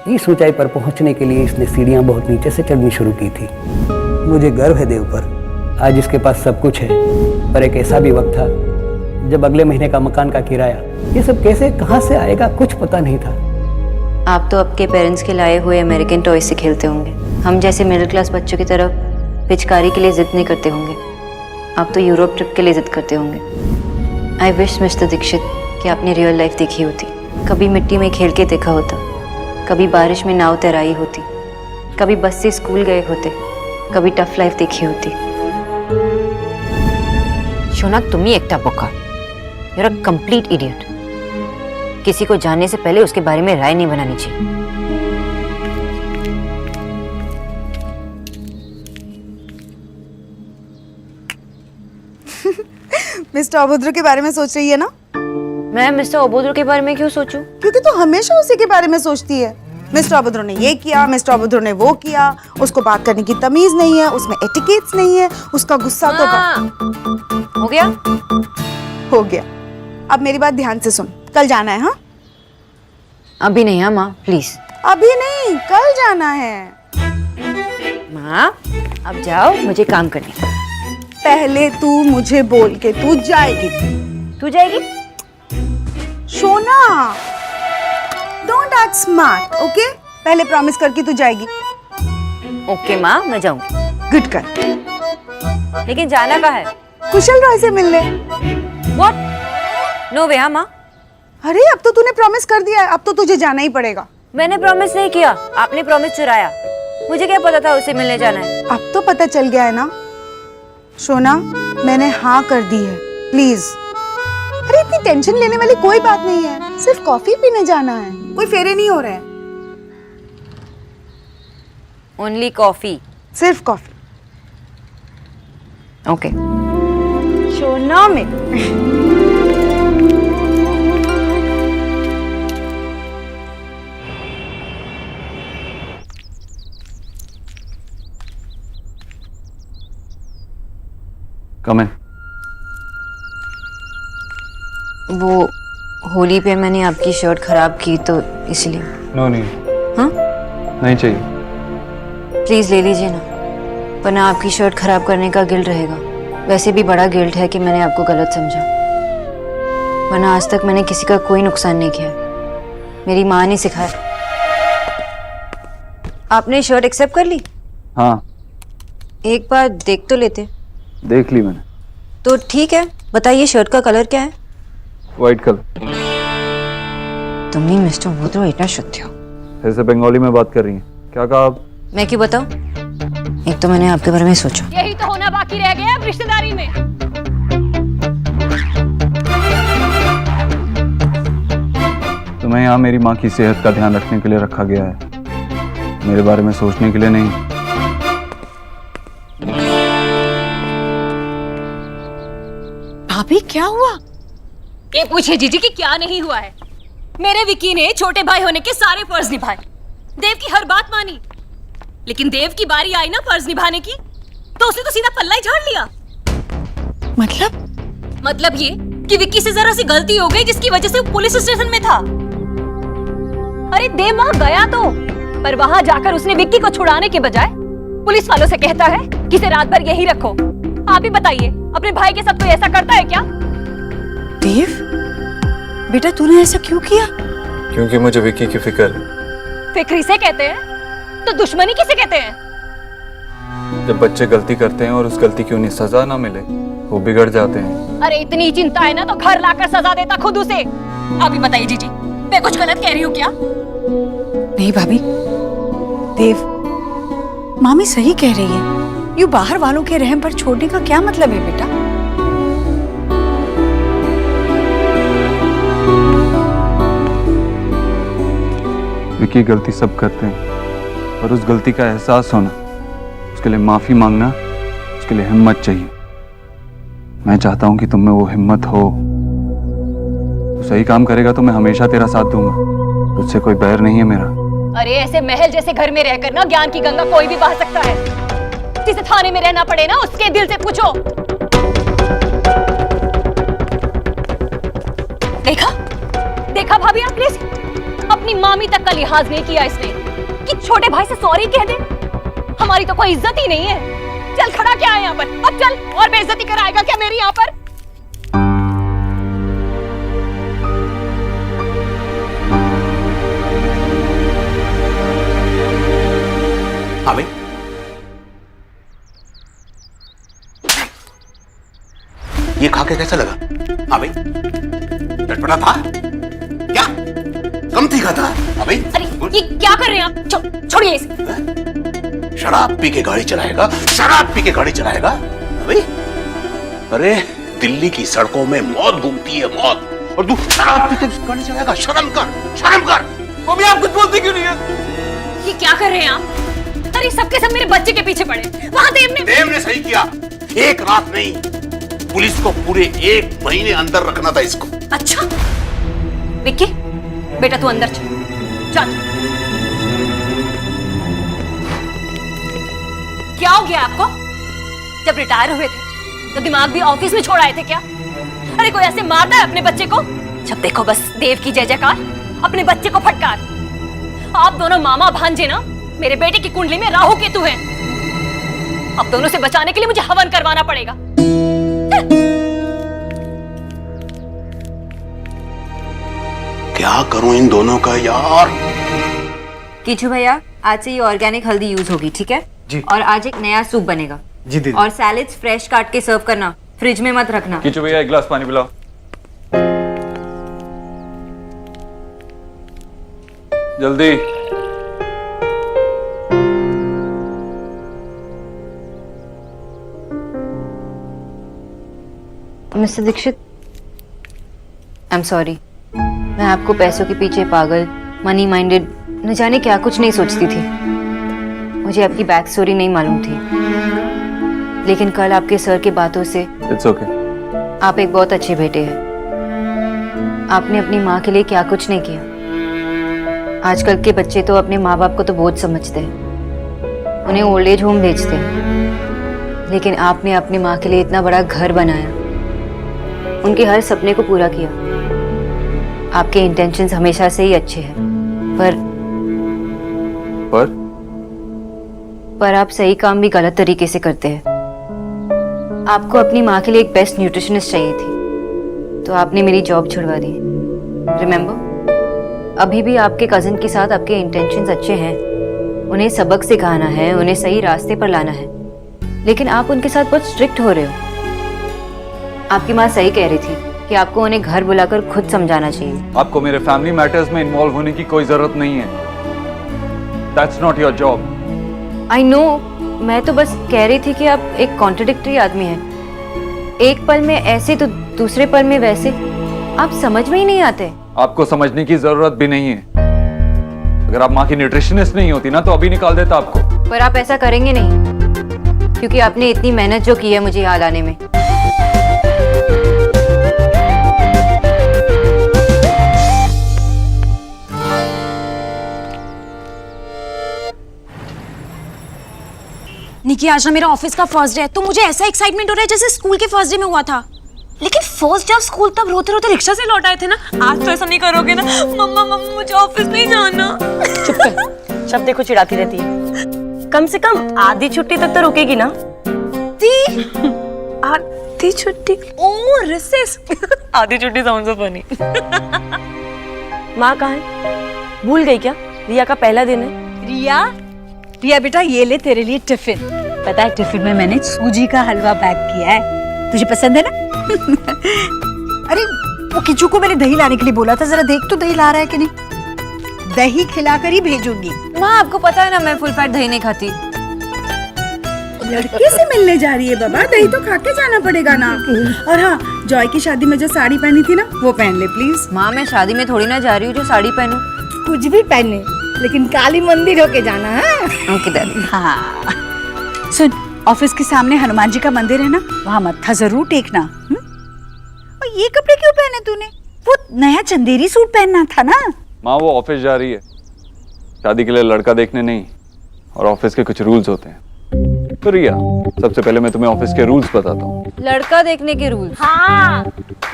इस ऊंचाई पर पहुंचने के लिए इसने सीढ़ियां बहुत नीचे से चढ़नी शुरू की थी। मुझे गर्व है देव पर, आज इसके पास सब कुछ है। पर एक ऐसा भी वक्त था जब अगले महीने का मकान का किराया, ये सब कैसे कहाँ से आएगा कुछ पता नहीं था। आप तो आपके पेरेंट्स के लाए हुए अमेरिकन टॉय से खेलते होंगे। हम जैसे मिडिल क्लास बच्चों की तरफ पिचकारी के लिए जिद नहीं करते होंगे। आप तो यूरोप ट्रिप के लिए जिद करते होंगे। आई विश मिस्टर दीक्षित कि आपने रियल लाइफ देखी होती, कभी मिट्टी में खेल के देखा होता, कभी बारिश में नाव तैराई होती, कभी बस से स्कूल गए होते, कभी टफ लाइफ देखी होती। शोना, तुम ही एकटा बोका। You're a complete idiot. किसी को जानने से पहले उसके बारे में राय नहीं बनानी चाहिए। मिस्टर अभद्र के बारे में सोच रही है ना? मैं मिस्टर अभद्र के बारे में क्यों सोचूं? क्योंकि तू हमेशा उसी के बारे में सोचती है। मिस्टर अभद्र ने ये किया, मिस्टर अभद्र ने वो किया, उसको बात करने की तमीज नहीं है, उसमें एटिकेट्स नहीं है, उसका गुस्सा तो हो गया? हो गया। अब मेरी बात ध्यान से सुन, कल जाना है। हाँ, अभी नहीं। हाँ माँ, प्लीज। अभी नहीं, कल जाना है। माँ, अब जाओ, मुझे काम करने का। पहले तू मुझे बोल के तू जाएगी। तू जाएगी? Shona, don't act smart, okay? पहले प्रॉमिस करके तू जाएगी। ओके माँ, मैं जाऊंगी। गुड कर। लेकिन जाना कहाँ है? कुशल रॉय से मिलने। What? नो वे। हाँ माँ। अरे अब तो तूने प्रॉमिस कर दिया है, अब तो तुझे जाना ही पड़ेगा। मैंने प्रॉमिस नहीं किया, आपने प्रॉमिस चुराया। मुझे क्या पता था उसे मिलने जाना है। अब तो पता चल गया है ना। शोना, मैंने हाँ कर दी है, प्लीज। अरे इतनी टेंशन लेने वाली कोई बात नहीं है, सिर्फ कॉफी पीने जाना है, कोई फेरे नहीं हो रहे हैं। Only coffee? सिर्फ कॉफी। ओके। शोना में कम है। वो होली पे मैंने आपकी शर्ट खराब की तो इसलिए। नो नहीं। हाँ? नहीं चाहिए। प्लीज ले लीजिए ना, वरना आपकी शर्ट खराब करने का गिल्ट रहेगा। वैसे भी बड़ा गिल्ट है कि मैंने आपको गलत समझा, वरना आज तक मैंने किसी का कोई नुकसान नहीं किया। मेरी माँ ने सिखाया। आपने शर्ट एक्सेप्ट कर ली? हाँ, एक बार देख तो लेते। देख ली मैंने। तो ठीक है, बताइए शर्ट का कलर क्या है? White colour. तुम ही मिस्टर अभद्र इतना शुद्ध हो। ऐसे बंगाली में बात कर रही हैं? क्या कहा आप? मैं क्यों बताऊं? एक तो मैंने आपके बारे में सोचा। यही तो होना बाकी रह गया अब रिश्तेदारी में। तुम्हें यहाँ मेरी माँ की सेहत का ध्यान रखने के लिए रखा गया है, मेरे बारे में सोचने के लिए नहीं। भाभी क्या हुआ? ये पूछिए जीजी कि क्या नहीं हुआ है। मेरे विक्की ने छोटे भाई होने के सारे फर्ज निभाए, देव की हर बात मानी, लेकिन देव की बारी आई ना फर्ज निभाने की तो उसने तो सीधा पल्ला ही झाड़ लिया। मतलब ये कि विक्की से जरा सी गलती हो गई जिसकी वजह से वो पुलिस स्टेशन में था। अरे देव वहां गया तो, पर वहां जाकर उसने विक्की को छुड़ाने के बजाय पुलिस वालों से कहता है कि इसे रात भर यही रखो। आप ही बताइए, अपने भाई के साथ कोई ऐसा करता है क्या? देव, बेटा तूने ऐसा क्यों किया? क्योंकि मुझे विक्की की फिक्र है। फिक्र इसे कहते हैं, तो दुश्मनी किसे कहते हैं? जब बच्चे गलती करते हैं और उस गलती की उन्हें सजा ना मिले, वो बिगड़ जाते हैं। अरे इतनी चिंता है ना तो घर लाकर सजा देता खुद उसे। आप ही बताइए जीजी, मैं कुछ गलत कह रही हूँ क्या? नहीं भाभी, देव, मामी सही कह रही है। यूं बाहर वालों के रहम पर छोड़ने का क्या मतलब है बेटा? विक्की गलती सब करते हैं, पर उस गलती का एहसास होना, उसके लिए माफी मांगना, उसके लिए हिम्मत चाहिए। मैं चाहता हूं कि तुम में वो हिम्मत हो। तो सही काम करेगा तो मैं हमेशा तेरा साथ दूंगा, तुझसे कोई बैर नहीं है मेरा। अरे ऐसे महल जैसे घर में रहकर ना ज्ञान की गंगा कोई भी बहा सकता है। जिसे थाने में रहना पड़े ना उसके दिल से पूछो। देखा देखा भाभी आपने, अपनी मामी तक का लिहाज नहीं किया इसने कि छोटे भाई से सॉरी कह दे। हमारी तो कोई इज्जत ही नहीं है। चल खड़ा क्या है यहाँ पर, अब चल, और बेइज्जती कराएगा क्या मेरी यहाँ पर? हाँ भाई, ये खा के कैसा लगा? हाँ भाई, चटपटा था क्या? कम तीखा था? हाँ भाई। अरे ये क्या कर रहे हैं आप? छोड़िए इसे। शराब पी के गाड़ी चलाएगा, शराब पी के गाड़ी चलाएगा? हाँ भाई, अरे दिल्ली की सड़कों में मौत घूमती है, मौत, और तू शराब पी के गाड़ी चलाएगा? शर्म कर, शर्म कर। मम्मी आप कुछ बोलती क्यों नहीं है? ये क्या कर रहे हैं आप? अरे सबके सब मेरे बच्चे के पीछे पड़े। वहां देव ने सही किया। एक रात नहीं, पुलिस को पूरे 1 महीने अंदर रखना था इसको। अच्छा विक्की, बेटा तू अंदर चल, चल। क्या हो गया आपको? जब रिटायर हुए थे तो दिमाग भी ऑफिस में छोड़ आए थे क्या? अरे कोई ऐसे मारता है अपने बच्चे को? जब देखो बस देव की जय जयकार, अपने बच्चे को फटकार। आप दोनों मामा भांजे ना मेरे बेटे की कुंडली में राहु केतु हैं। अब दोनों से बचाने के लिए मुझे हवन करवाना पड़ेगा। क्या करूं इन दोनों का यार? कीचू भैया, आज से ये ऑर्गेनिक हल्दी यूज होगी, ठीक है जी। और आज एक नया सूप बनेगा जी दीदी। और सैलेड्स फ्रेश काट के सर्व करना, फ्रिज में मत रखना। कीचू भैया एक गिलास पानी पिलाओ। जल्दी। Mister Dikshit, I am sorry. मैं आपको पैसों के पीछे पागल, मनी माइंडेड, न जाने क्या कुछ नहीं सोचती थी। मुझे आपकी बैक स्टोरी नहीं मालूम थी, लेकिन कल आपके सर की बातों से इट्स ओके। आप एक बहुत अच्छे बेटे हैं। आपने अपनी माँ के लिए क्या कुछ नहीं किया। आजकल के बच्चे तो अपने माँ बाप को तो बोझ समझते हैं, उन्हें ओल्ड एज होम भेजते हैं, लेकिन आपने अपनी माँ के लिए इतना बड़ा घर बनाया, उनके हर सपने को पूरा किया। आपके इंटेंशंस हमेशा से ही अच्छे हैं, पर आप सही काम भी गलत तरीके से करते हैं। आपको अपनी माँ के लिए एक बेस्ट न्यूट्रिशनिस्ट चाहिए थी, तो आपने मेरी जॉब छुड़वा दी। रिमेम्बर, अभी भी आपके कजिन के साथ आपके इंटेंशंस अच्छे हैं, उन्हें सबक सिखाना है, उन्हें सही रास्ते पर लाना है, लेकिन आप उनके साथ बहुत स्ट्रिक्ट हो रहे हो। आपकी माँ सही कह रही थी कि आपको उन्हें घर बुलाकर खुद समझाना चाहिए। आपको मेरे फैमिली मैटर्स में इन्वॉल्व होने की कोई जरूरत नहीं है। That's not your job. I know, मैं तो बस कह रही थी कि आप एक कॉन्ट्रडिक्टरी आदमी हैं। एक पल में ऐसे तो दूसरे पल में वैसे। आप समझ में ही नहीं आते। आपको समझने की जरूरत भी नहीं है। अगर आप माँ की न्यूट्रिशनिस्ट नहीं होती ना तो अभी निकाल देता आपको। पर आप ऐसा करेंगे नहीं, क्योंकि आपने इतनी मेहनत जो की है मुझे यहाँ लाने में। निकी, आज ना मेरा ऑफिस का फर्स्ट डे है, तो मुझे ऐसा एक्साइटमेंट हो रहा है जैसे स्कूल के फर्स्ट डे में हुआ था। लेकिन फर्स्ट डे ऑफ स्कूल तब रोते रोते रिक्शा से लौट आए थे ना। आज तो ऐसा नहीं करोगे ना? मम्मा मम्मा मुझे ऑफिस नहीं जाना। चुप कर, शब्द देखो चिढ़ाती रहती है। कम से कम आधी छुट्टी तक तो रुकेगी ना? आधी छुट्टी? ओह रिसेस। आधी छुट्टी साउंड सो फनी। माँ कहाँ है? भूल गई क्या? रिया का पहला दिन है। रिया, रिया बेटा ये ले तेरे लिए टिफिन। पता है टिफिन में मैंने सूजी का हलवा पैक किया है, तुझे पसंद है ना? अरे वो किचू को मैंने दही लाने के लिए बोला था, जरा देख तो दही ला रहा है कि नहीं। दही खिलाकर ही भेजूंगी। माँ आपको पता है ना मैं फुल फैट दही नहीं खाती। लड़के से मिलने जा रही है बाबा, दही तो खा के जाना पड़ेगा ना। और हाँ, जॉय की शादी में जो साड़ी पहनी थी ना, वो पहन ले प्लीज। माँ मैं शादी में थोड़ी ना जा रही हूँ जो साड़ी पहनूं। कुछ भी पहने, लेकिन काली मंदिर होके जाना है। ओके दादी। हाँ सुन, ऑफिस के सामने हनुमान जी का मंदिर है ना, वहाँ मत्था जरूर टेकना। और ये कपड़े क्यों पहने तूने? वो नया चंदेरी सूट पहनना था ना। माँ वो ऑफिस जा रही है, शादी के लिए लड़का देखने नहीं, और ऑफिस के कुछ रूल्स होते हैं। तो रिया, सबसे पहले मैं तुम्हें ऑफिस के रूल्स बताता हूँ। लड़का देखने के रूल्स? हाँ,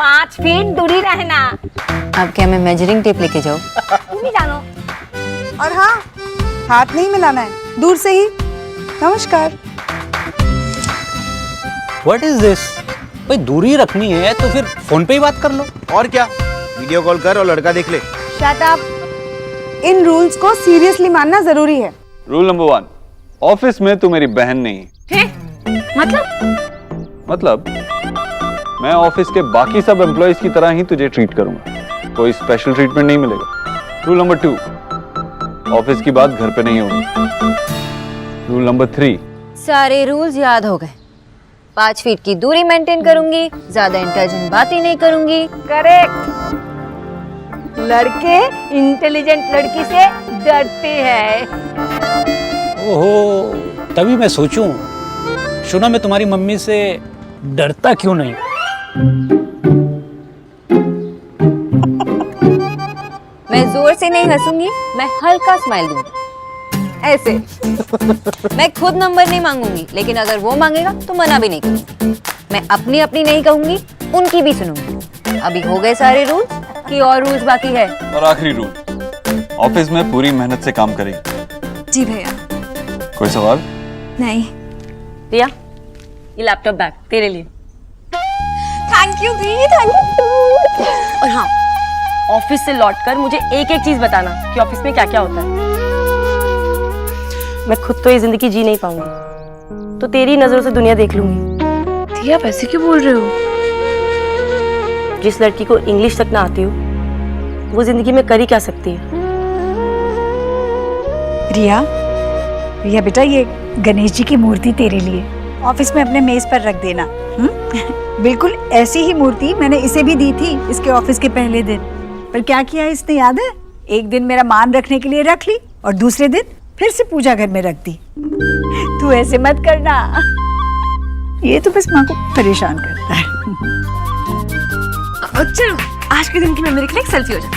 5 फीट दूरी रहना। आप क्या मैं मेजरिंग टेप लेके जाऊँ? तुम ही जानो। और हाँ, हाथ नहीं मिलाना है, दूर से ही। नमस्कार। What is this? भाई दूरी रखनी है तो फिर फोन पे ही बात कर लो। और क्या, वीडियो कॉल कर और लड़का देख ले। Shut up. इन रूल्स को सीरियसली मानना जरूरी है। रूल नंबर 1, ऑफिस में तू मेरी बहन नहीं। मतलब मैं ऑफिस के बाकी सब एम्प्लॉयज की तरह ही तुझे ट्रीट करूंगा, कोई स्पेशल ट्रीटमेंट नहीं मिलेगा। रूल नंबर 2, ऑफिस की बात घर पे नहीं होगी। रूल नंबर 3, सारे रूल्स याद हो गए। 5 फीट की दूरी मेंटेन करूंगी, ज्यादा इंटेलिजेंट बात ही नहीं करूंगी। करेक्ट। लड़के इंटेलिजेंट लड़की से डरते हैं। ओहो, तभी मैं सोचूं, सुना मैं तुम्हारी मम्मी से डरता क्यों नहीं? मैं जोर से नहीं हंसूंगी, मैं हल्का स्माइल दूंगी, ऐसे। मैं खुद नंबर नहीं मांगूंगी, लेकिन अगर वो मांगेगा तो मना भी नहीं करूंगी। मैं अपनी अपनी नहीं कहूंगी, उनकी भी सुनूंगी। अभी हो गए सारे रूल्स कि और रूल्स बाकी है? और आखिरी रूल, ऑफिस में पूरी मेहनत से काम करेगी। जी भैया। कोई सवाल? नहीं। रिया, ये लैपटॉप बैग तेरे लिए। Thank you the, thank you. और हाँ, ऑफिस से लौटकर मुझे एक एक चीज बताना कि ऑफिस में क्या क्या होता है। मैं खुद तो ये जिंदगी जी नहीं पाऊंगी, तो तेरी नजरों से दुनिया देख लूंगी। दी आप ऐसे क्यों बोल रहे हो? जिस लड़की को इंग्लिश तक ना आती हो, वो जिंदगी में कर ही क्या सकती है? रिया, रिया बेटा, ये गणेश जी की मूर्ति तेरे लिए ऑफिस में अपने मेज पर रख देना। बिल्कुल ऐसी ही मूर्ति मैंने इसे भी दी थी इसके ऑफिस के पहले दिन, पर क्या किया इसने याद है? एक दिन मेरा मान रखने के लिए रख ली और दूसरे दिन फिर से पूजा घर में रख दी। तू ऐसे मत करना, ये तो बस माँ को परेशान करता है। चलो आज के दिन की मेमोरी के लिए एक सेल्फी हो जाए।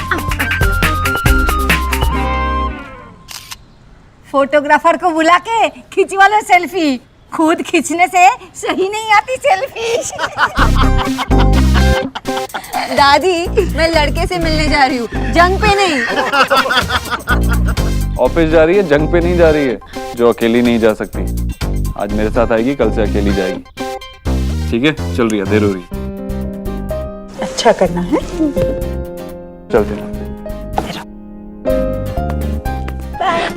फोटोग्राफर को बुला के खिंचवा लो सेल्फी। खुद खींचने से सही नहीं आती सेल्फी। दादी, मैं लड़के से मिलने जा रही हूँ, जंग पे नहीं। ऑफिस जा रही है, जंग पे नहीं जा रही है, जो अकेली नहीं जा सकती। आज मेरे साथ आएगी, कल से अकेली जाएगी। ठीक है, चल रही है, देर हो रही है। अच्छा करना है। चलते हैं।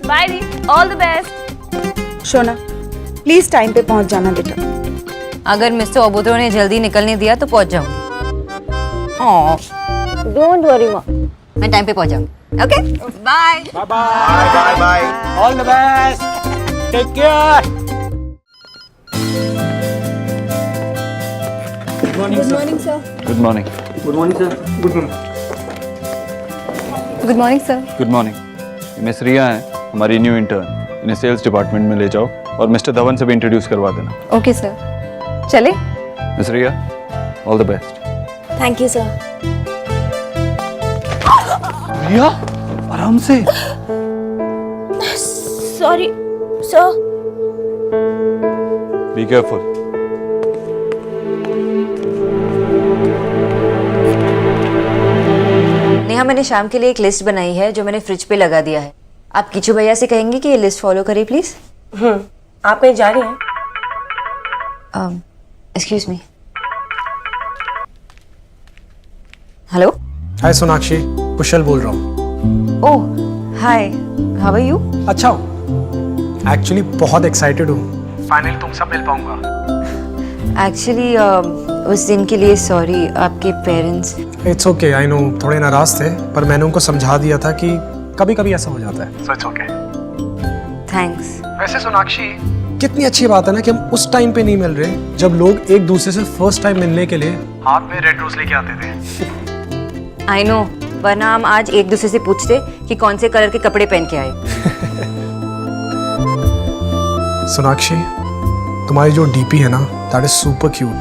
By the, all the best. Shona, please time पे पहुंच जाना बेटा। अगर मिस्टर ओबोत्रो ने जल्दी निकलने दिया तो पहुंच जाऊंगी। डोंट वरी माँ, मैं टाइम पे पहुंच जाऊंगी। Okay, bye bye bye bye. All the best, take care. Good morning. Good morning sir. Good morning. Miss Riya है, हमारी न्यू इंटर्न। इन्हें सेल्स डिपार्टमेंट में ले जाओ और मिस्टर धवन से भी इंट्रोड्यूस करवा देना। ओके सर, चले। Miss Riya, all the best. Thank you sir. Riya, आराम से। Sorry sir. Be careful. Neha, मैंने शाम के लिए एक लिस्ट बनाई है जो मैंने फ्रिज पे लगा दिया है। आप किचू भैया से कहेंगे कि ये लिस्ट फॉलो करें प्लीज। आप कहीं जा रही हैं? Excuse me. हेलो। हाय सोनाक्षी, कुशल बोल रहा हूँ। ओह हाय, हाउ आर यू? अच्छा हो। एक्चुअली बहुत एक्साइटेड हूँ, फाइनली तुमसे मिल पाऊंगा। एक्चुअली उस दिन के लिए सॉरी। आपके parents? It's okay, I know थोड़े नाराज थे, पर मैंने उनको समझा दिया था कि कभी कभी ऐसा हो जाता है। So it's okay. थैंक्स। वैसे सोनाक्षी, कितनी अच्छी बात है ना कि हम उस टाइम पे नहीं मिल रहे जब लोग एक दूसरे से फर्स्ट टाइम मिलने के लिए हाथ में रेड रोज लेके आते थे। आई नो, वरना हम आज एक दूसरे से पूछते कि कौन से कलर के कपड़े पहन के आए। सोनाक्षी, तुम्हारी जो डीपी है ना, that is super cute.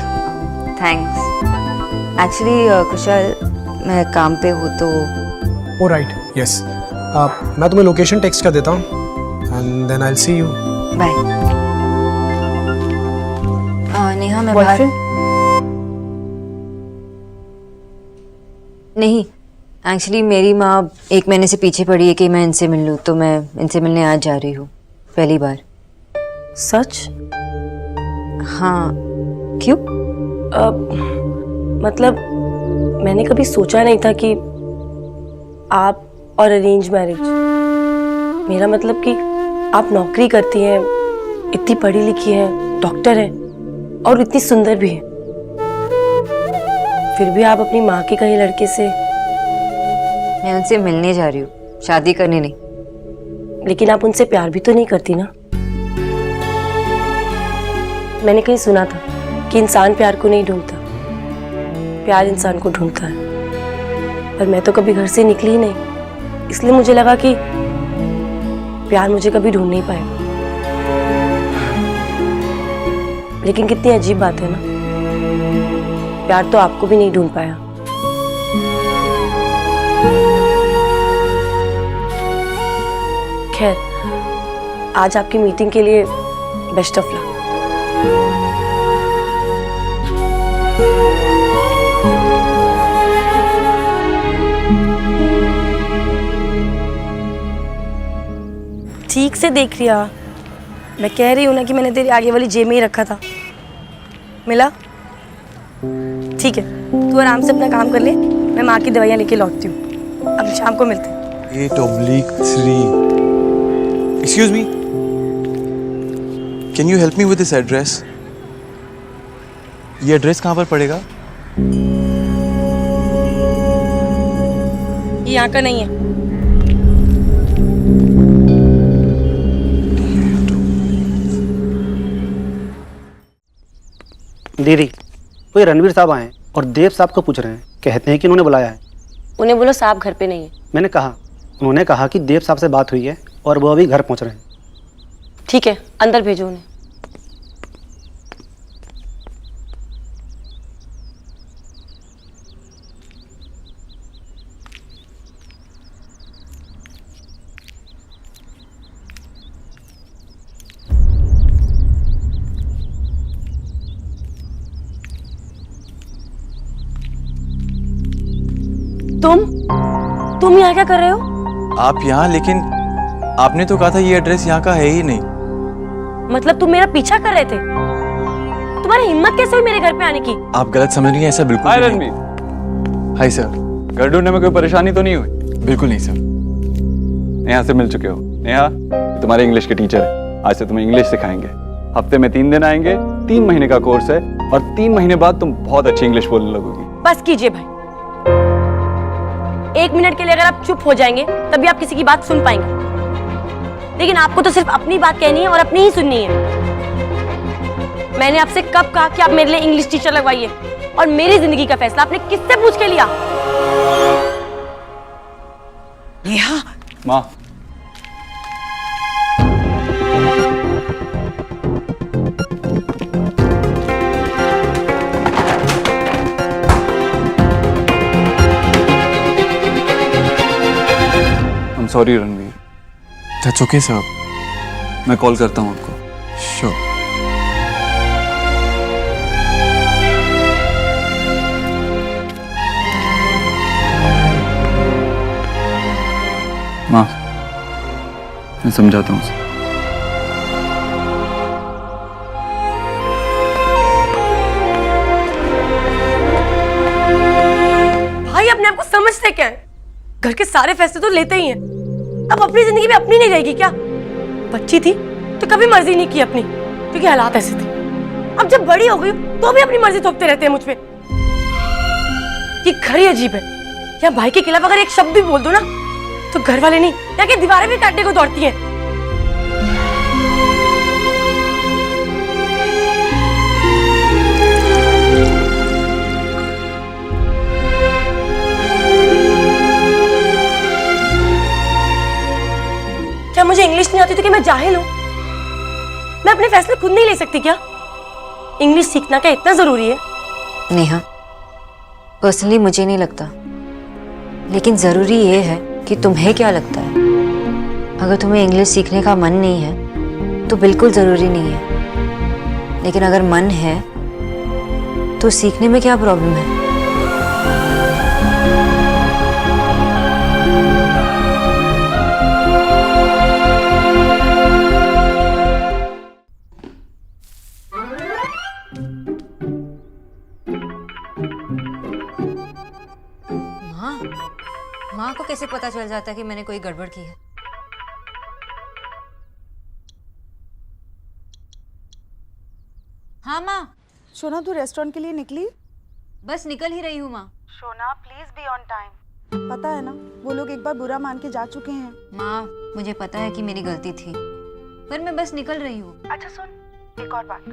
Thanks. Actually Kushal, मैं काम पे हूँ तो। Oh right, yes. मैं तुम्हें लोकेशन टेक्स्ट कर देता हूँ and then I will see you. Bye. Neha, मैं बाहर। नहीं, एक्चुअली मेरी माँ 1 महीने से पीछे पड़ी है कि मैं इनसे मिल लूँ, तो मैं इनसे मिलने आज जा रही हूँ, पहली बार। सच? हाँ, क्यों? मतलब मैंने कभी सोचा नहीं था कि आप और अरेंज मैरिज। मेरा मतलब कि आप नौकरी करती हैं, इतनी पढ़ी लिखी हैं, डॉक्टर हैं और इतनी सुंदर भी हैं, फिर भी आप अपनी माँ के कहीं लड़के से। मैं उनसे मिलने जा रही हूँ, शादी करने नहीं। लेकिन आप उनसे प्यार भी तो नहीं करती ना? मैंने कहीं सुना था कि इंसान प्यार को नहीं ढूंढता, प्यार इंसान को ढूंढता है। पर मैं तो कभी घर से निकली ही नहीं, इसलिए मुझे लगा कि प्यार मुझे कभी ढूंढ नहीं पाएगा। लेकिन कितनी अजीब बात है ना, प्यार तो आपको भी नहीं ढूंढ पाया। खैर, आज आपकी मीटिंग के लिए बेस्ट ऑफ लक। ठीक से देख लिया, मैं कह रही हूँ ना कि मैंने तेरी आगे वाली जेब में ही रखा था। मिला? ठीक है, तू आराम से अपना काम कर ले, मैं माँ की दवाइयाँ लेके लौटती हूँ। अब शाम को मिलते हैं। 8/3। Excuse me. Can you help me with this address? ये एड्रेस कहाँ पर पड़ेगा? ये यहाँ का नहीं है। दीदी, वो ये रणवीर साहब आए और देव साहब को पूछ रहे हैं, कहते हैं कि उन्होंने बुलाया है। उन्हें बोलो साहब घर पे नहीं है। मैंने कहा, उन्होंने कहा कि देव साहब से बात हुई है और वो अभी घर पहुंच रहे हैं। ठीक है, अंदर भेजो उन्हें। तुम यहाँ क्या कर रहे हो? आप यहाँ, लेकिन आपने तो कहा था ये एड्रेस यहाँ का है ही नहीं। मतलब तुम मेरा पीछा कर रहे थे? तुम्हारी हिम्मत कैसे हुई मेरे घर पे आने की? आप गलत समझ रही हैं, ऐसा बिल्कुल हाय नहीं। रणवीर। Hi sir. घर ढूंढने में कोई परेशानी तो नहीं हुई? बिल्कुल नहीं सर। नेहा से मिल चुके हो? नेहा, ये तुम्हारे इंग्लिश के टीचर है, आज से तुम्हें इंग्लिश सिखाएंगे। हफ्ते में 3 दिन आएंगे, 3 महीने का कोर्स है और 3 महीने बाद तुम बहुत अच्छी इंग्लिश बोलने लगोगी। बस कीजिए भाई, 1 मिनट के लिए अगर आप चुप हो जाएंगे तभी आप किसी की बात सुन पाएंगे, लेकिन आपको तो सिर्फ अपनी बात कहनी है और अपनी ही सुननी है। मैंने आपसे कब कहा कि आप मेरे लिए इंग्लिश टीचर लगवाइए, और मेरी जिंदगी का फैसला आपने किससे पूछ के लिया? नेहा, माँ, sorry Ranveer. That's okay sir. मैं कॉल करता हूँ आपको। Sure। माँ, मैं समझाता हूँ उसे। भाई अपने आप को समझते क्या है? घर के सारे फैसले तो लेते ही हैं, अब अपनी जिंदगी में अपनी नहीं रहेगी क्या? बच्ची थी तो कभी मर्जी नहीं की अपनी, क्योंकि हालात ऐसे थे। अब जब बड़ी हो गई तो भी अपनी मर्जी थोपते रहते हैं मुझ पे। ये घर ही अजीब है, या भाई के खिलाफ अगर एक शब्द भी बोल दो ना तो घर वाले नहीं, या कि दीवारें भी काटने को दौड़ती हैं। क्या मुझे इंग्लिश नहीं आती तो क्या मैं जाहिल हूं? मैं अपने फैसले खुद नहीं ले सकती क्या? इंग्लिश सीखना क्या इतना जरूरी है? नेहा, पर्सनली मुझे नहीं लगता, लेकिन ज़रूरी ये है कि तुम्हें क्या लगता है। अगर तुम्हें इंग्लिश सीखने का मन नहीं है तो बिल्कुल ज़रूरी नहीं है, लेकिन अगर मन है तो सीखने में क्या प्रॉब्लम है? माँ को कैसे पता चल जाता है कि मैंने कोई गड़बड़ की है? हाँ माँ, शोना तू रेस्टोरेंट के लिए निकली? बस निकल ही रही हूँ माँ। Shona please be on time. पता है ना वो लोग एक बार बुरा मान के जा चुके हैं। माँ मुझे पता है कि मेरी गलती थी, पर मैं बस निकल रही हूँ। अच्छा सुन, एक और बात,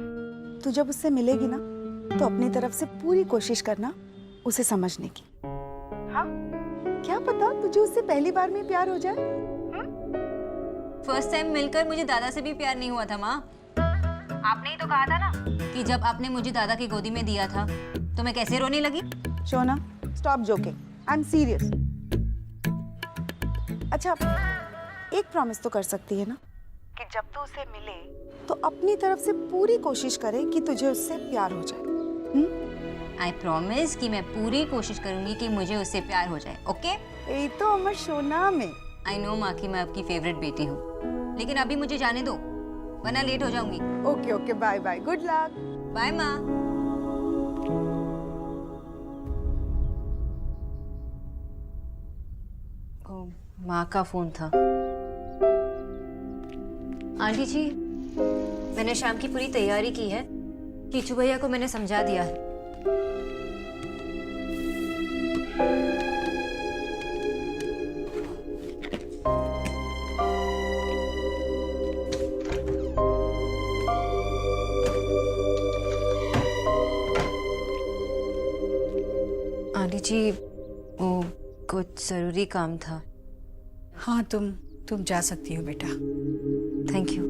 तू जब उससे मिलेगी ना तो अपनी तरफ से पूरी कोशिश करना उसे समझने की। हाँ, क्या पता तुझे उससे पहली बार में प्यार हो जाए। फर्स्ट टाइम मिलकर मुझे दादा से भी प्यार नहीं हुआ था माँ। आपने ही तो कहा था ना कि जब आपने मुझे दादा की गोदी में दिया था तो मैं कैसे रोने लगी। Shona stop joking, I am serious. अच्छा एक प्रॉमिस तो कर सकती है ना कि जब तू उसे मिले तो अपनी तरफ से पूरी कोशिश करे कि तुझे उससे प्यार हो जाए। आई प्रॉमिस कि मैं पूरी कोशिश करूंगी कि मुझे उससे प्यार हो जाए। ओके? यही तो अमर शोना में। आई नो माँ कि मैं आपकी फेवरेट बेटी हूँ, लेकिन अभी मुझे जाने दो वरना लेट हो जाऊंगी। Okay okay, bye bye, good luck. Bye माँ। ओ, माँ का फोन था। आंटी जी, मैंने शाम की पूरी तैयारी की है। कीचू भैया को मैंने समझा दिया है। आंटी जी, वो कुछ जरूरी काम था। हाँ तुम जा सकती हो बेटा। Thank you.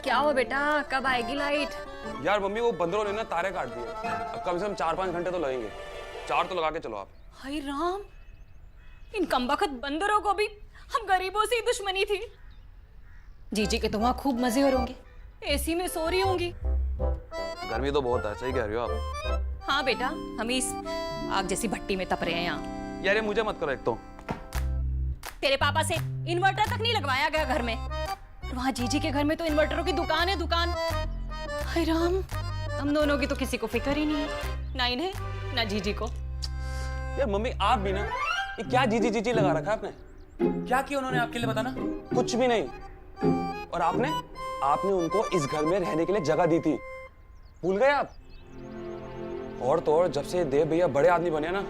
क्या हुआ बेटा, कब आएगी लाइट? यार मम्मी वो बंदरों ने ना तारे काट दिए, अब कम से कम 4-5 घंटे तो लगेंगे। 4 तो लगा के चलो आप। हाय राम, इन कमबख्त बंदरों को भी हम गरीबों से ही दुश्मनी थी। जीजी के तो वहाँ खूब मजे हो होंगे, एसी में सो रही होंगी। गर्मी तो बहुत है, सही कह रही हो आप। हाँ बेटा, हम इस आग जैसी भट्टी में तप रहे हैं यहाँ। यार ये मुझे मत करो, एक तो तेरे पापा से इन्वर्टर तक नहीं लगवाया गया घर में, वहाँ जीजी के घर में तो इन्वर्टरों की दुकान है, दुकान। हाय राम, हम दोनों की तो किसी को फिक्र ही नहीं है, ना इन्हें ना जीजी को। यार मम्मी आप भी ना, ये क्या जीजी जीजी लगा रखा है आपने? क्या किया उन्होंने आपके लिए, बताना। कुछ भी नहीं। और आपने उनको इस घर में रहने के लिए जगह दी थी, भूल गए आप? और तो और जब से देव भैया बड़े आदमी बने ना,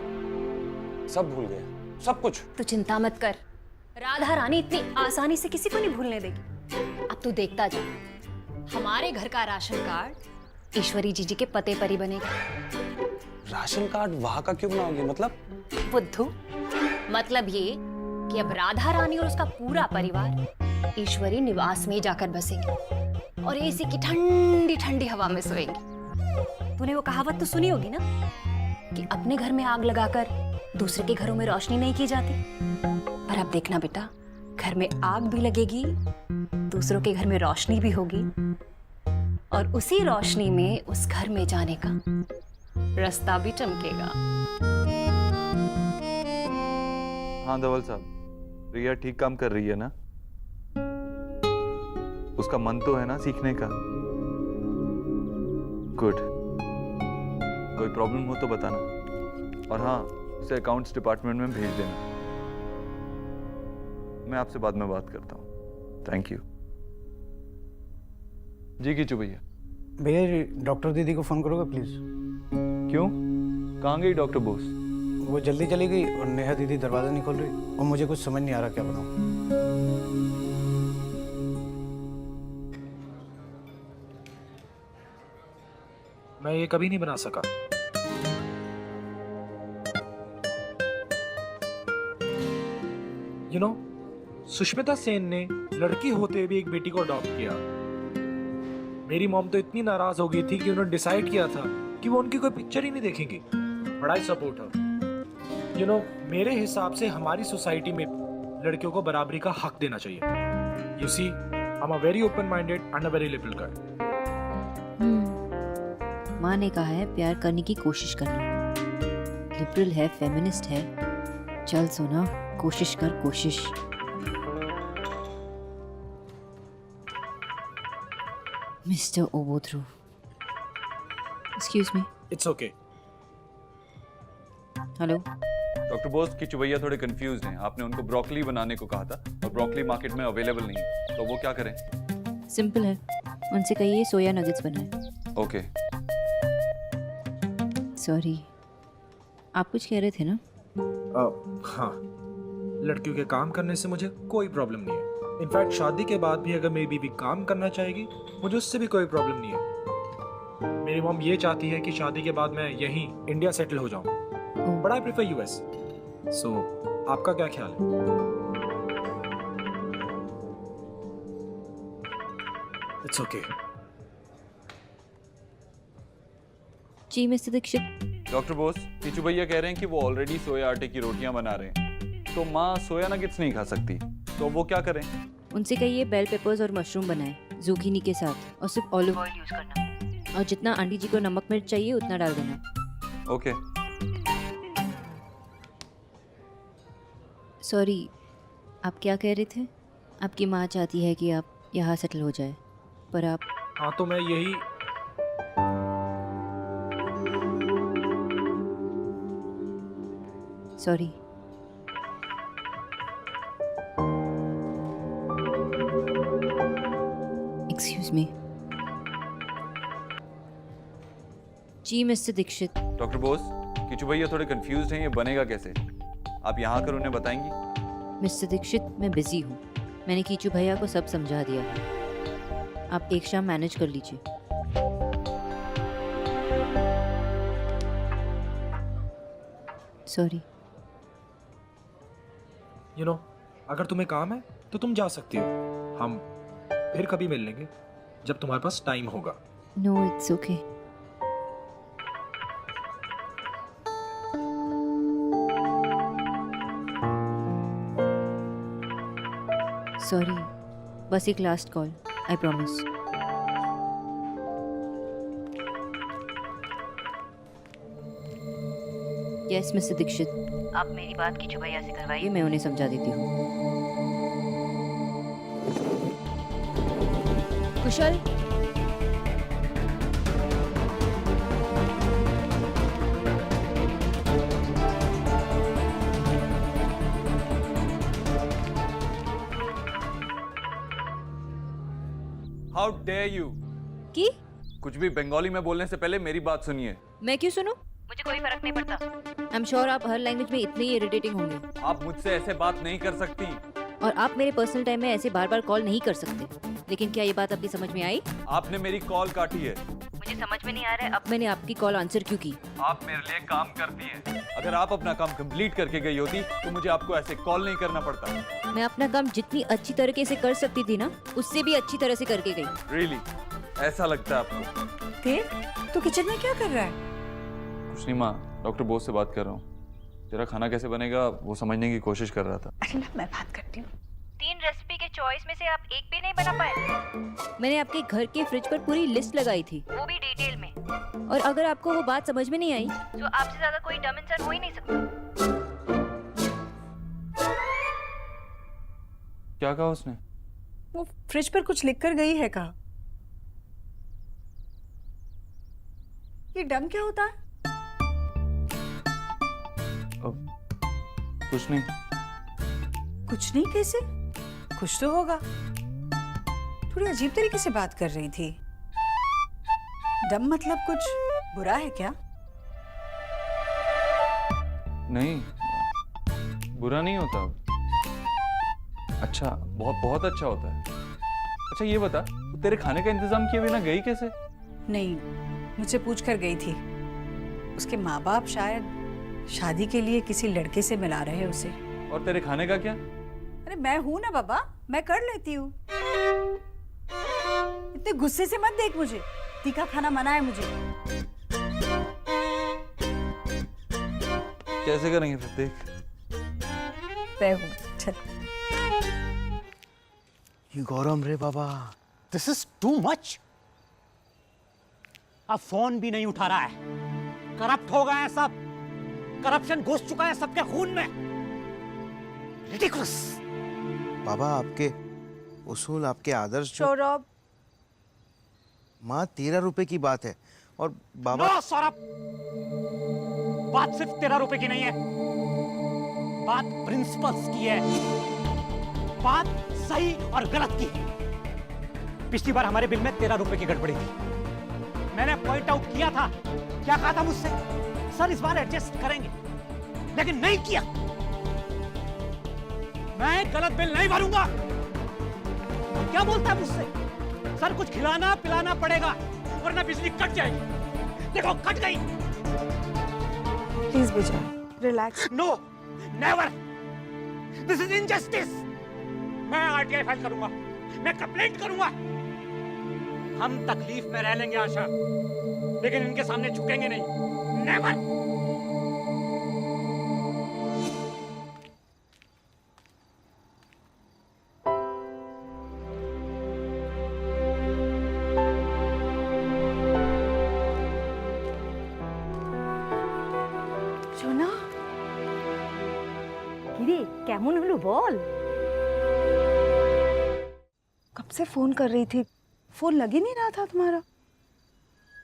सब भूल गए, सब कुछ। तू चिंता मत कर, राधा रानी इतनी आसानी से किसी को नहीं भूलने देगी। अब तू देखता जा, हमारे घर का राशन कार्ड ईश्वरी जीजी के पते पर ही बनेगा। राशन कार्ड वहां का क्यों बनाओगे, मतलब? बुद्धू, मतलब ये कि अब राधा रानी और उसका पूरा परिवार ईश्वरी निवास में जाकर बसेंगे और एसी की ठंडी ठंडी हवा में सोएंगे। तूने वो कहावत तो सुनी होगी ना कि अपने घर में आग लगाकर दूसरे के घरों में रोशनी नहीं की जाती। पर अब देखना बेटा, घर में आग भी लगेगी, दूसरों के घर में रोशनी भी होगी, और उसी रोशनी में उस घर में जाने का रास्ता भी चमकेगा। हाँ धवल साहब, रिया ठीक काम कर रही है ना? उसका मन तो है ना सीखने का? गुड। कोई प्रॉब्लम हो तो बताना, और हाँ उसे अकाउंट्स डिपार्टमेंट में भेज देना। मैं आपसे बाद में बात करता हूँ। Thank you. जी कीचू भैया। भैया डॉक्टर दीदी को फ़ोन करोगे प्लीज़? क्यों, कहाँ गई डॉक्टर बोस? वो जल्दी चली गई और नेहा दीदी दरवाज़ा नहीं खोल रही, और मुझे कुछ समझ नहीं आ रहा क्या बनाऊँ। मैं ये कभी नहीं बना सका। यू नो, सुष्मिता सेन ने लड़की होते भी एक बेटी को अडॉप्ट किया। मेरी मॉम तो इतनी नाराज हो गई थी कि उन्होंने डिसाइड किया था कि वो उनकी कोई पिक्चर ही नहीं देखेंगी। But I support her. You know, मेरे हिसाब से हमारी सोसाइटी में लड़कियों को बराबरी का हक देना चाहिए। You see, I am a very open minded and a very liberal guy. माँ ने कहा है प्यार करने की कोशिश करना, लिबरल है, फेमिनिस्ट है। चल सोना, कोशिश कर, कोशिश। मिस्टर ओबोथ्रू, excuse me. It's okay. Hello. Doctor Bose, Kichu भैया थोड़े कंफ्यूज हैं। आपने उनको ब्रोकली बनाने को कहा था और ब्रोकली मार्केट में अवेलेबल नहीं है, तो वो क्या करें? सिंपल है, उनसे कहिए सोया नगेट्स बनाए। ओके। सॉरी, आप कुछ कह रहे थे ना? हाँ, लड़कियों के काम करने से मुझे कोई प्रॉब्लम नहीं है। इनफैक्ट शादी के बाद भी अगर मेरी बीवी काम करना चाहेगी, मुझे उससे भी कोई प्रॉब्लम नहीं है। मेरी मॉम ये चाहती है कि शादी के बाद मैं यहीं इंडिया सेटल हो जाऊं, but I prefer US. So आपका क्या ख्याल है? It's okay. जी मिस्टर दीक्षित। डॉक्टर बोस, किचू भैया कह रहे हैं कि वो ऑलरेडी सोया आटे की रोटियां बना रहे हैं, तो माँ सोया नगेट्स नहीं खा सकती, तो वो क्या करें? उनसे कहिए बेल पेपर्स और मशरूम बनाएं ज़ुकीनी के साथ, और सिर्फ ऑलिव ऑयल यूज़ करना, और जितना आंटी जी को नमक मिर्च चाहिए उतना डाल देना। ओके। सॉरी, आप क्या कह रहे थे? आपकी माँ चाहती है कि आप यहाँ सेटल हो जाए, पर आप... हाँ, तो मैं यही... सॉरी। Excuse me. जी मिस्टर दीक्षित। डॉक्टर बोस, किचू भैया थोड़े कंफ्यूज हैं, ये बनेगा कैसे? आप यहाँ आकर उन्हें बताएंगी? मिस्टर दीक्षित, मैं बिजी हूँ। मैंने कीचू भैया को सब समझा दिया है। आप एक शाम मैनेज कर लीजिए। सॉरी। यू नो, अगर तुम्हें काम है तो तुम जा सकती हो। हम फिर कभी मिल लेंगे जब तुम्हारे पास टाइम होगा। No, it's okay. सॉरी, बस एक last call, I promise. Yes mister Dikshit, आप मेरी बात कीचू भैया से करवाइए, मैं उन्हें समझा देती हूँ। कुशल, हाउ डेयर यू! की कुछ भी बंगाली में बोलने से पहले मेरी बात सुनिए। मैं क्यों सुनूं? मुझे कोई फर्क नहीं पड़ता। आई एम श्योर आप हर लैंग्वेज में इतने ही इरिटेटिंग होंगे। आप मुझसे ऐसे बात नहीं कर सकती। और आप मेरे पर्सनल टाइम में ऐसे बार बार कॉल नहीं कर सकते। लेकिन क्या ये बात आपकी समझ में आई? आपने मेरी कॉल काटी है। मुझे समझ में नहीं आ रहा है अब मैंने आपकी कॉल आंसर क्यों की। आप मेरे लिए काम करती हैं। अगर आप अपना काम कंप्लीट करके गई होती तो मुझे आपको ऐसे कॉल नहीं करना पड़ता। मैं अपना काम जितनी अच्छी तरीके से कर सकती थी ना, उससे भी अच्छी तरह से करके गई। रियली? ऐसा लगता है आपको? देव, तू किचन में क्या कर रहा है? कुछ नहीं माँ, डॉक्टर बोस से बात कर रहा हूँ। तेरा खाना कैसे बनेगा वो समझने की कोशिश कर रहा था। अरे ना, मैं बात करती हूँ। 3 रेसिपी के चॉइस में से आप एक भी नहीं बना पाए। मैंने आपके घर के फ्रिज पर पूरी लिस्ट लगाई थी, वो भी डिटेल में। और अगर आपको वो बात समझ में नहीं आई तो आपसे ज्यादा कोई डम इंसान हो ही नहीं सकता। क्या कहा उसने? वो फ्रिज पर कुछ लिख कर गई है कहा। ये डम क्या होता है? कुछ नहीं। कुछ नहीं कैसे? कुछ तो होगा। थोड़ी अजीब तरीके से बात कर रही थी। डम मतलब कुछ बुरा है क्या? नहीं, बुरा नहीं होता। अच्छा, बहुत बहुत अच्छा होता है। अच्छा ये बता, तेरे खाने का इंतजाम किए बिना गई कैसे? नहीं, मुझसे पूछ कर गई थी। उसके माँ बाप शायद शादी के लिए किसी लड़के से मिला रहे उसे। और तेरे खाने का क्या? अरे मैं हूं ना बाबा, मैं कर लेती हूँ। इतने गुस्से से मत देख मुझे। तीखा खाना मना है मुझे। कैसे करेंगे फिर? देख मैं हूं, चल। ये गौरम रे बाबा, दिस इज टू मच। अब फोन भी नहीं उठा रहा है। करप्ट हो गए हैं सब। करप्शन घुस चुका है सबके खून में। रिडिकुलस। बाबा, आपके उसूल, आपके आदर्श जो... सौरभ, माँ 13 रुपए की बात है और बाबा... नो सौरभ, बात सिर्फ 13 रुपए की नहीं है, बात प्रिंसिपल्स की है, बात सही और गलत की है। पिछली बार हमारे बिल में 13 रुपए की गड़बड़ी थी, मैंने पॉइंट आउट किया था। क्या कहा था मुझसे? सर इस बार एडजस्ट करेंगे, लेकिन नहीं किया। मैं गलत बिल नहीं भरूंगा। क्या बोलता है मुझसे? सर कुछ खिलाना पिलाना पड़ेगा वरना बिजली कट जाएगी। देखो कट गई। Please Vijay, relax. No, never, this is injustice. मैं आरटीआई फाइल करूंगा, मैं कंप्लेंट करूंगा। हम तकलीफ में रह लेंगे आशा, लेकिन इनके सामने झुकेंगे नहीं। नेवर। সোনা, কিরে কেমন হলো বল? कब से फोन कर रही थी, फोन लग ही नहीं रहा था तुम्हारा।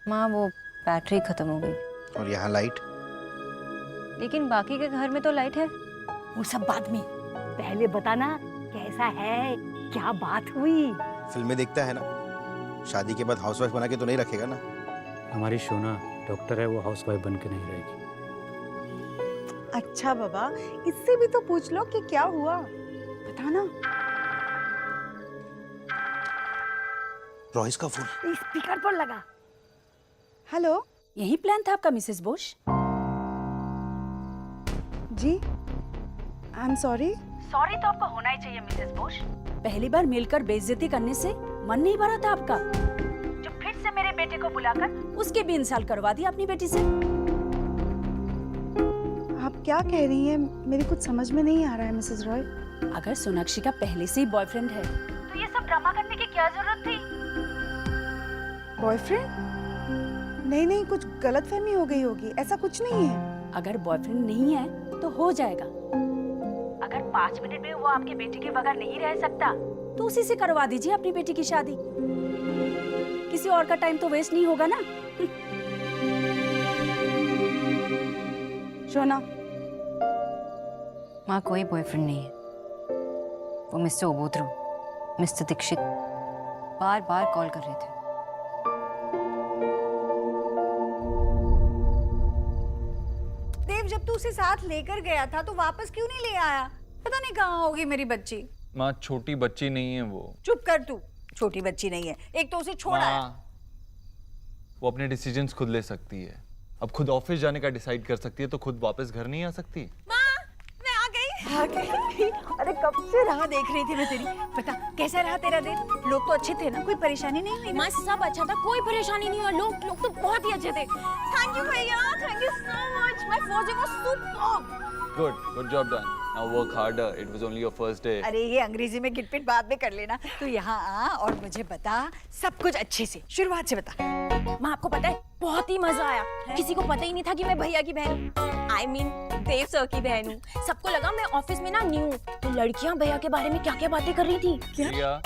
माँ वो बैटरी खत्म हो गई, और यहाँ लाइट। लेकिन बाकी के घर में तो लाइट है। वो सब बाद में, पहले बताना कैसा है, क्या बात हुई? फिल्में देखता है ना, शादी के बाद हाउसवाइफ बना के तो नहीं रखेगा ना। हमारी सोना डॉक्टर है, वो हाउसवाइफ बन के नहीं रहेगी। अच्छा बाबा, इससे भी तो पूछ लो कि क्या हुआ, बताना। रॉइस का फोन। स्पीकर पर लगा। हेलो। यही प्लान था आपका मिसेस बुश? जी, आई एम सॉरी। सॉरी तो आपको होना ही चाहिए मिसेस बुश। पहली बार मिलकर बेइज्जती करने से मन नहीं भरा था आपका, जो फिर से मेरे बेटे को बुलाकर उसके भी इंसल्ट करवा दिया अपनी बेटी से। आप क्या कह रही हैं, मेरी कुछ समझ में नहीं आ रहा है मिसेस रॉय। अगर सोनाक्षी का पहले से ही बॉयफ्रेंड है तो ये सब ड्रामा करने की क्या जरूरत थी? बॉयफ्रेंड? नहीं नहीं, कुछ गलतफहमी हो गई होगी, ऐसा कुछ नहीं है। अगर बॉयफ्रेंड नहीं है तो हो जाएगा। अगर 5 मिनट में वो आपके बेटे के बगैर नहीं रह सकता तो उसी से करवा दीजिए अपनी बेटी की शादी। किसी और का टाइम तो वेस्ट नहीं होगा ना। सोना, माँ कोई बॉयफ्रेंड नहीं है, वो मिस्टर ओबोत्रो, मिस्टर दीक्षित बार बार कॉल कर रहे थे। देव, जब तू उसे साथ लेकर गया था तो वापस क्यों नहीं ले आया? पता नहीं कहाँ होगी मेरी बच्ची। माँ छोटी बच्ची नहीं है वो। चुप कर तू, छोटी बच्ची नहीं है। एक तो उसे छोड़ा है। वो अपने डिसीजंस खुद ले सकती है, अब खुद ऑफिस जाने का डिसाइड कर सकती है, तो खुद वापस घर नहीं आ सकती। माँ, मैं आ गई। अरे कब से राह देख रही थी मैं तेरी। बता कैसा रहा तेरा दिन? लोग तो अच्छे थे ना, कोई परेशानी नहीं हुई ना? माँ सब अच्छा था, कोई परेशानी नहीं हुआ। लोग तो बहुत ही अच्छे थे। थैंक यू भैया, thank you so much. My first day was superb. Good job done. Now work harder, it was only your first day. अरे ये अंग्रेजी में गिटपिट बाद में कर लेना। तू यहाँ आ और मुझे बता सब कुछ अच्छे से, शुरुआत से बता। माँ आपको पता है बहुत ही मजा आया। किसी को पता ही नहीं था कि मैं भैया की बहन, I mean देव सर की बहन हूँ। सबको लगा मैं ऑफिस में ना न्यू हूँ, तो लड़कियाँ भैया के बारे में क्या क्या बातें कर रही थी। क्या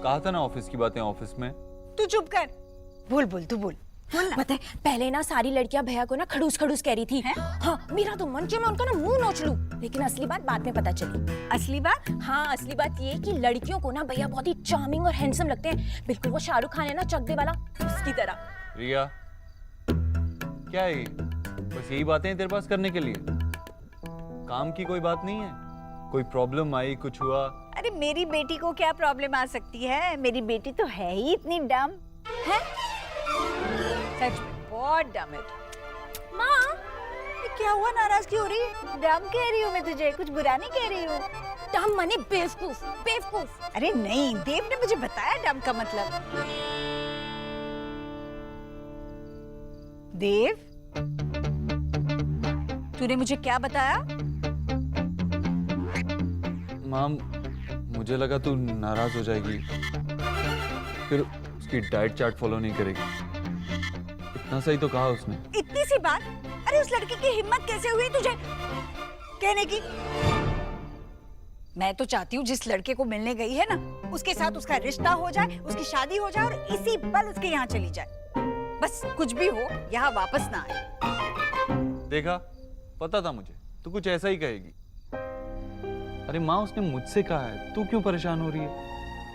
कहा था ना ऑफिस की बातें ऑफिस में। तू चुप कर। बोल तू बोल। पता है पहले ना सारी लड़कियां भैया को ना खड़ूस खड़ूस कह रही थी। हाँ, मेरा तो मन किया मैं उनका ना मुंह नोच लूं, लेकिन असली बात बाद में पता चली। असली बात? हाँ, असली बात ये कि लड़कियों को ना भैया बहुत ही चार्मिंग और हैंडसम लगते हैं, बिल्कुल वो शाहरुख खान है ना चक दे वाला, उसकी तरह। रिया क्या है ये? बस यही बातें हैं तेरे पास करने के लिए? काम की कोई बात नहीं है? कोई प्रॉब्लम आई, कुछ हुआ? अरे मेरी बेटी को क्या प्रॉब्लम आ सकती है? मेरी बेटी तो है ही इतनी डम है, सच में बहुत डम है। माँ ये क्या हुआ, नाराज क्यों हो रही है? डम कह रही हूँ मैं तुझे, कुछ बुरा नहीं कह रही हूँ। डम माने बेवकूफ, बेवकूफ। अरे नहीं, देव ने मुझे बताया डम का मतलब। देव, तूने मुझे क्या बताया? माम, मुझे लगा तू नाराज हो जाएगी, फिर उसकी डाइट चार्ट फॉलो नहीं करेगी। इतना सही तो कहा उसने। इतनी सी बात, अरे उस लड़की की हिम्मत कैसे हुई तुझे कहने की? मैं तो चाहती हूँ जिस लड़के को मिलने गई है ना, उसके साथ उसका रिश्ता हो जाए, उसकी शादी हो जाए और इसी पल उसके यहाँ चली जाए। बस कुछ भी हो, यहाँ वापस ना आए। देखा, पता था मुझे तू कुछ ऐसा ही कहेगी। अरे माँ, उसने मुझसे कहा है, तू क्यों परेशान हो रही है?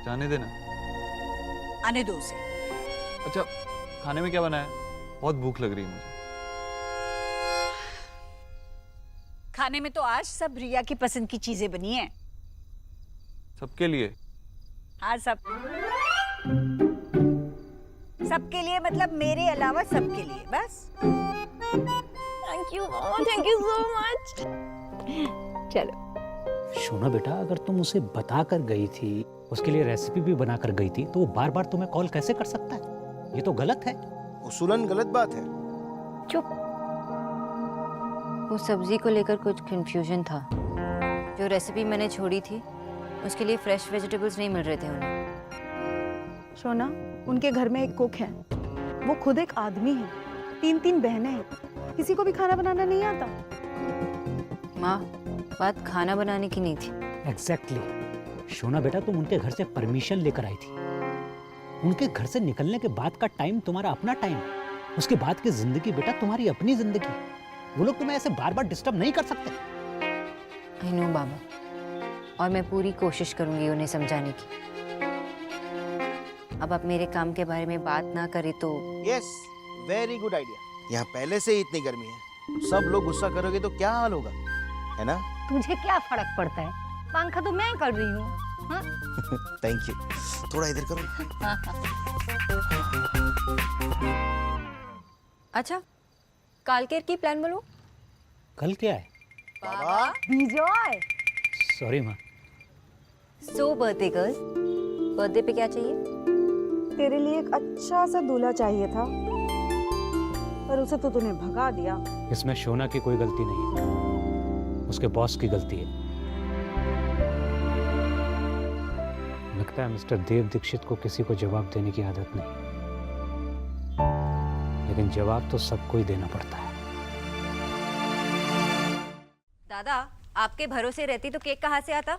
जाने देना। आने दो उसे। अच्छा, खाने में क्या बनाया? बहुत भूख लग रही है मुझे। खाने में तो आज सब रिया की पसंद की चीजें बनी हैं। सबके लिए? हाँ, सबके लिए मतलब मेरे अलावा सबके लिए, बस। Thank you mama, thank you so much. चलो। शोना बेटा, अगर तुम उसे बता कर गई थी, उसके लिए रेसिपी भी बना कर गई थी, तो वो बार बार तुम्हें कॉल कैसे कर सकता है? ये तो गलत है। उसूलन गलत बात है। चुप। वो सब्जी को लेकर कुछ कंफ्यूजन था। जो रेसिपी मैंने छोड़ी थी, उसके लिए फ्रेश वेजिटेबल्स नहीं मिल रहे थे उन्हें। शोना, उनके घर में एक कुक है, वो खुद एक आदमी है, 3 बहनें हैं, किसी को भी खाना बनाना नहीं आता। माँ, बात खाना बनाने की नहीं थी। एग्जैक्टली। शोना बेटा, तुम उनके घर से परमिशन लेकर आई थी। उनके घर से निकलने के बाद का टाइम तुम्हारा अपना टाइम, उसके बाद की जिंदगी बेटा तुम्हारी अपनी जिंदगी। वो लोग तुम्हें ऐसे बार बार डिस्टर्ब नहीं कर सकते। आई नो बाबा, और मैं पूरी कोशिश करूंगी उन्हें समझाने की। अब आप मेरे काम के बारे में बात ना करें तो। Yes, very good idea. यहाँ पहले से ही इतनी गर्मी है, सब लोग गुस्सा करोगे तो क्या हाल होगा, है ना? तुझे क्या फर्क पड़ता है? पंखा तो मैं कर रही हूँ। Thank you. थोड़ा इधर करो। अच्छा, कालकेर की प्लान बोलो। कल क्या है? बाबा, विजय, सॉरी माँ। सो बर्थडे गर्ल, बर्थडे पे क्या चाहिए? तेरे लिए एक अच्छा सा दूल्हा चाहिए था, पर उसे तो तूने भगा दिया। इसमें शोना की कोई गलती नहीं है, उसके बॉस की गलती है। लगता है मिस्टर देव दीक्षित को किसी को जवाब देने की आदत नहीं, लेकिन जवाब तो सबको ही देना पड़ता है। दादा, आपके भरोसे रहती तो केक कहाँ से आता?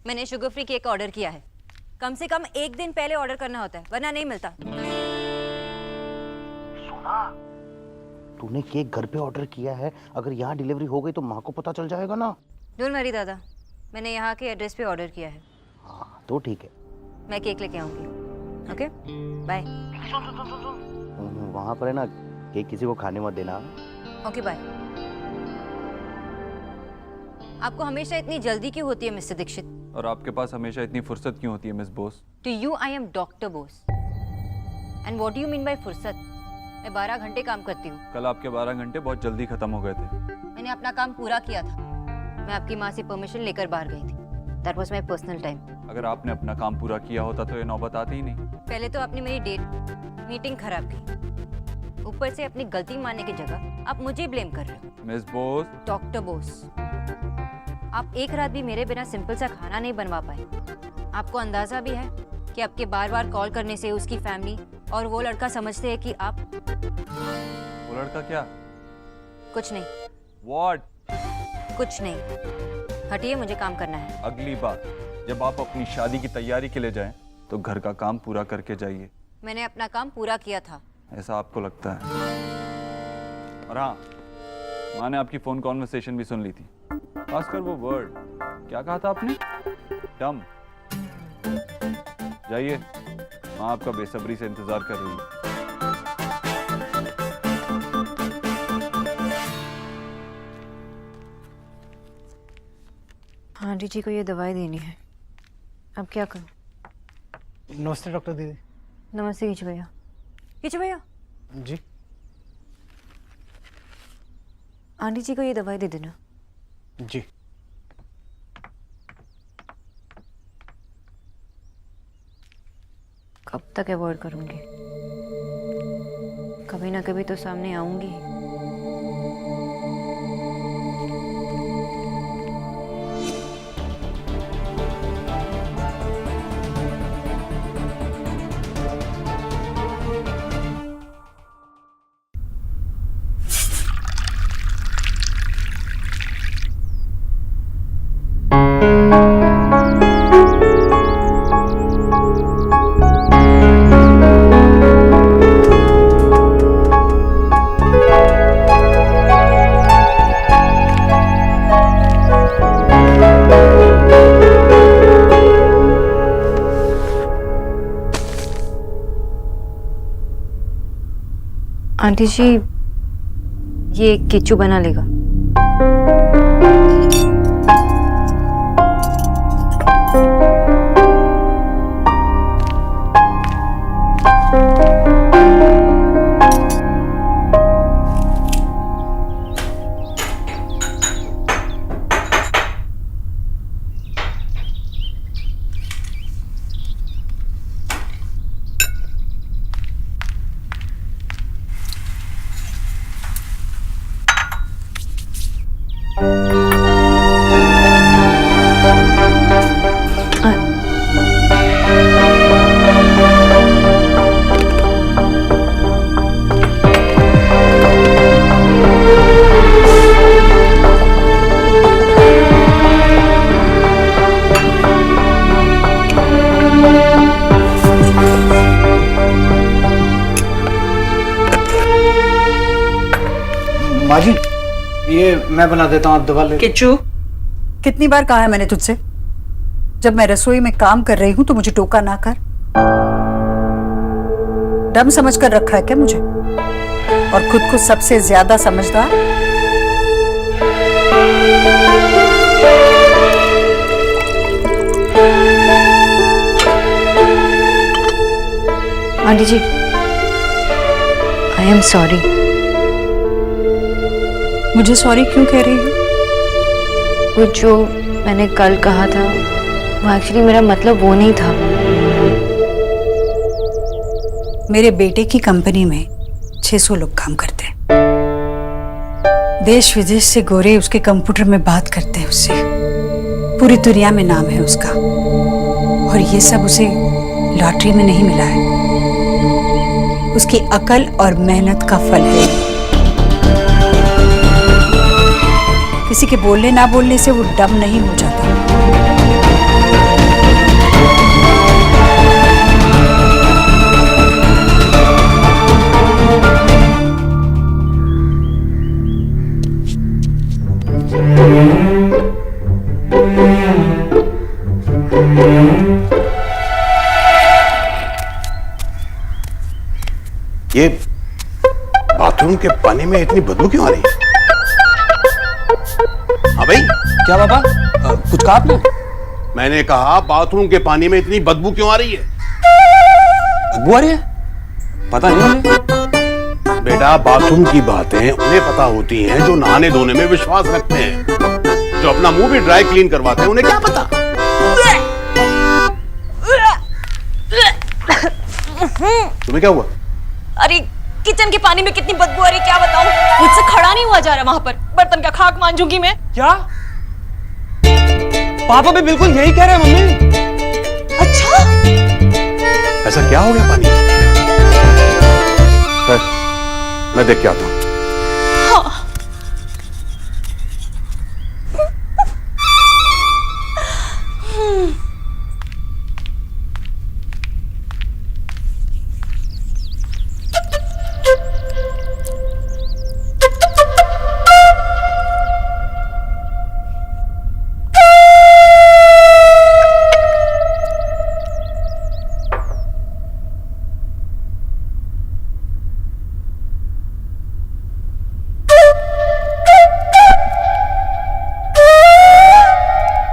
मैंने शुगर फ्री केक ऑर्डर किया है। कम से कम 1 दिन पहले ऑर्डर करना होता है, वरना नहीं मिलता। तूने केक घर पे ऑर्डर किया है, अगर यहाँ डिलीवरी हो गई तो माँ को पता चल जाएगा ना। डोंट वरी दादा, मैंने यहाँ के एड्रेस पे ऑर्डर किया है। हाँ, तो ठीक है। मैं केक लेके आऊंगी। Okay, bye. वहाँ पर है ना, केक किसी को खाने मत देना। Okay, bye. आपको हमेशा इतनी जल्दी क्यों होती है मिस्टर दीक्षित? और आपके पास हमेशा इतनी फुर्सत क्यों होती है Miss Bose? To you I am doctor Bose. And what do you mean by फुर्सत? मैं 12 घंटे काम करती हूँ। कल आपके 12 घंटे बहुत जल्दी खत्म हो गए थे। मैंने अपना काम पूरा किया था। मैं आपकी माँ से परमिशन लेकर बाहर गई थी। That was my personal time. अगर आपने अपना काम पूरा किया होता तो ये नौबत आती ही नहीं। पहले तो आपने मेरी डेट मीटिंग खराब की, ऊपर से अपनी गलती मानने की जगह आप मुझे ब्लेम कर रहे हो। मिस बोस। डॉक्टर बोस, आप एक रात भी मेरे बिना सिंपल सा खाना नहीं बनवा पाए। आपको अंदाजा भी है कि आपके बार बार कॉल करने से उसकी फैमिली और वो लड़का समझते हैं कि आप। वो लड़का क्या? कुछ नहीं। What? कुछ नहीं, हटिए, मुझे काम करना है। अगली बार जब आप अपनी शादी की तैयारी के लिए जाएं तो घर का काम पूरा करके जाइए। मैंने अपना काम पूरा किया था। ऐसा आपको लगता है? और हाँ, माँ ने आपकी फोन कॉन्वर्सेशन भी सुन ली थी। खासकर वो वर्ड, क्या कहा था आपने? डम। जाइए, माँ आपका बेसब्री से इंतजार कर रही है। आंटी जी को ये दवाई देनी है, अब क्या करूं? नमस्ते डॉक्टर दीदी। नमस्ते किचू भैया। किचू भैया जी। आंटी जी को ये दवाई दे देना। जी। कब तक अवॉइड करूंगी? कभी ना कभी तो सामने आऊंगी। आंटी जी ये किच्चू बना लेगा। माजी, ये मैं बना देता हूँ, आप दबा ले। किच्चू, कितनी बार कहा है मैंने तुझसे, जब मैं रसोई में काम कर रही हूं तो मुझे टोका ना कर। डम समझ कर रखा है क्या मुझे, और खुद को सबसे ज्यादा समझदार? Aunty ji I am sorry. मुझे सॉरी क्यों कह रही हो? वो जो मैंने कल कहा था वो एक्चुअली मेरा मतलब वो नहीं था। मेरे बेटे की कंपनी में 600 लोग काम करते हैं। देश विदेश से गोरे उसके कंप्यूटर में बात करते हैं उससे। पूरी दुनिया में नाम है उसका, और ये सब उसे लॉटरी में नहीं मिला है, उसकी अकल और मेहनत का फल है। किसी के बोलने ना बोलने से वो डम नहीं हो जाता। ये बाथरूम के पानी में इतनी बदबू क्यों आ रही है? हाँ भाई, क्या पापा? कुछ कहा आपने? मैंने कहा बाथरूम के पानी में इतनी बदबू क्यों आ रही है? बदबू आ रही है? पता नहीं मुझे। बेटा, बाथरूम की बातें उन्हें पता होती हैं जो नहाने धोने में विश्वास रखते हैं। जो अपना मुंह भी ड्राई क्लीन करवाते हैं उन्हें क्या पता? तुम्हें क्या हुआ? अरे किचन के पानी में कितनी बदबू आ रही क्या बताऊं? मुझसे खड़ा नहीं हुआ जा रहा वहां पर। बर्तन का खाक मांजूंगी मैं। क्या? पापा भी बिल्कुल यही कह रहे हैं मम्मी। अच्छा, ऐसा क्या हो गया पानी में? मैं देख के आता हूं।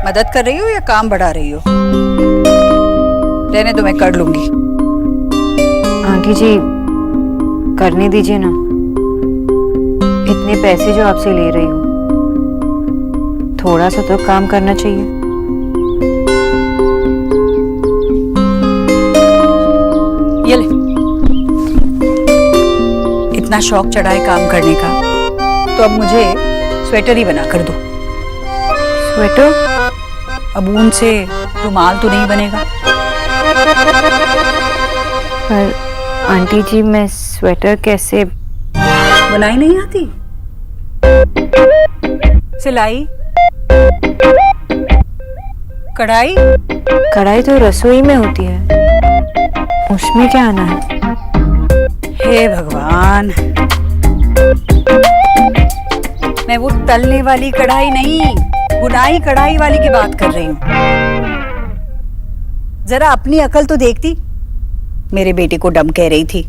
मदद कर रही हो या काम बढ़ा रही हो? रहने दो, मैं कर लूंगी। आंटी जी करने दीजिए ना, इतने पैसे जो आपसे ले रही हूँ, थोड़ा सा तो काम करना चाहिए। ये ले, इतना शौक चढ़ा है काम करने का, तो अब मुझे स्वेटर ही बना कर दो। स्वेटर? अब ऊन से रुमाल तो नहीं बनेगा। पर आंटी जी मैं स्वेटर कैसे बुनाई नहीं आती? सिलाई, कढ़ाई? कढ़ाई तो रसोई में होती है, उसमें क्या आना है? हे भगवान, मैं वो तलने वाली कढ़ाई नहीं, बुनाई कढ़ाई वाली की बात कर रही हूँ। जरा अपनी अकल तो देखती। मेरे बेटे को डम कह रही थी।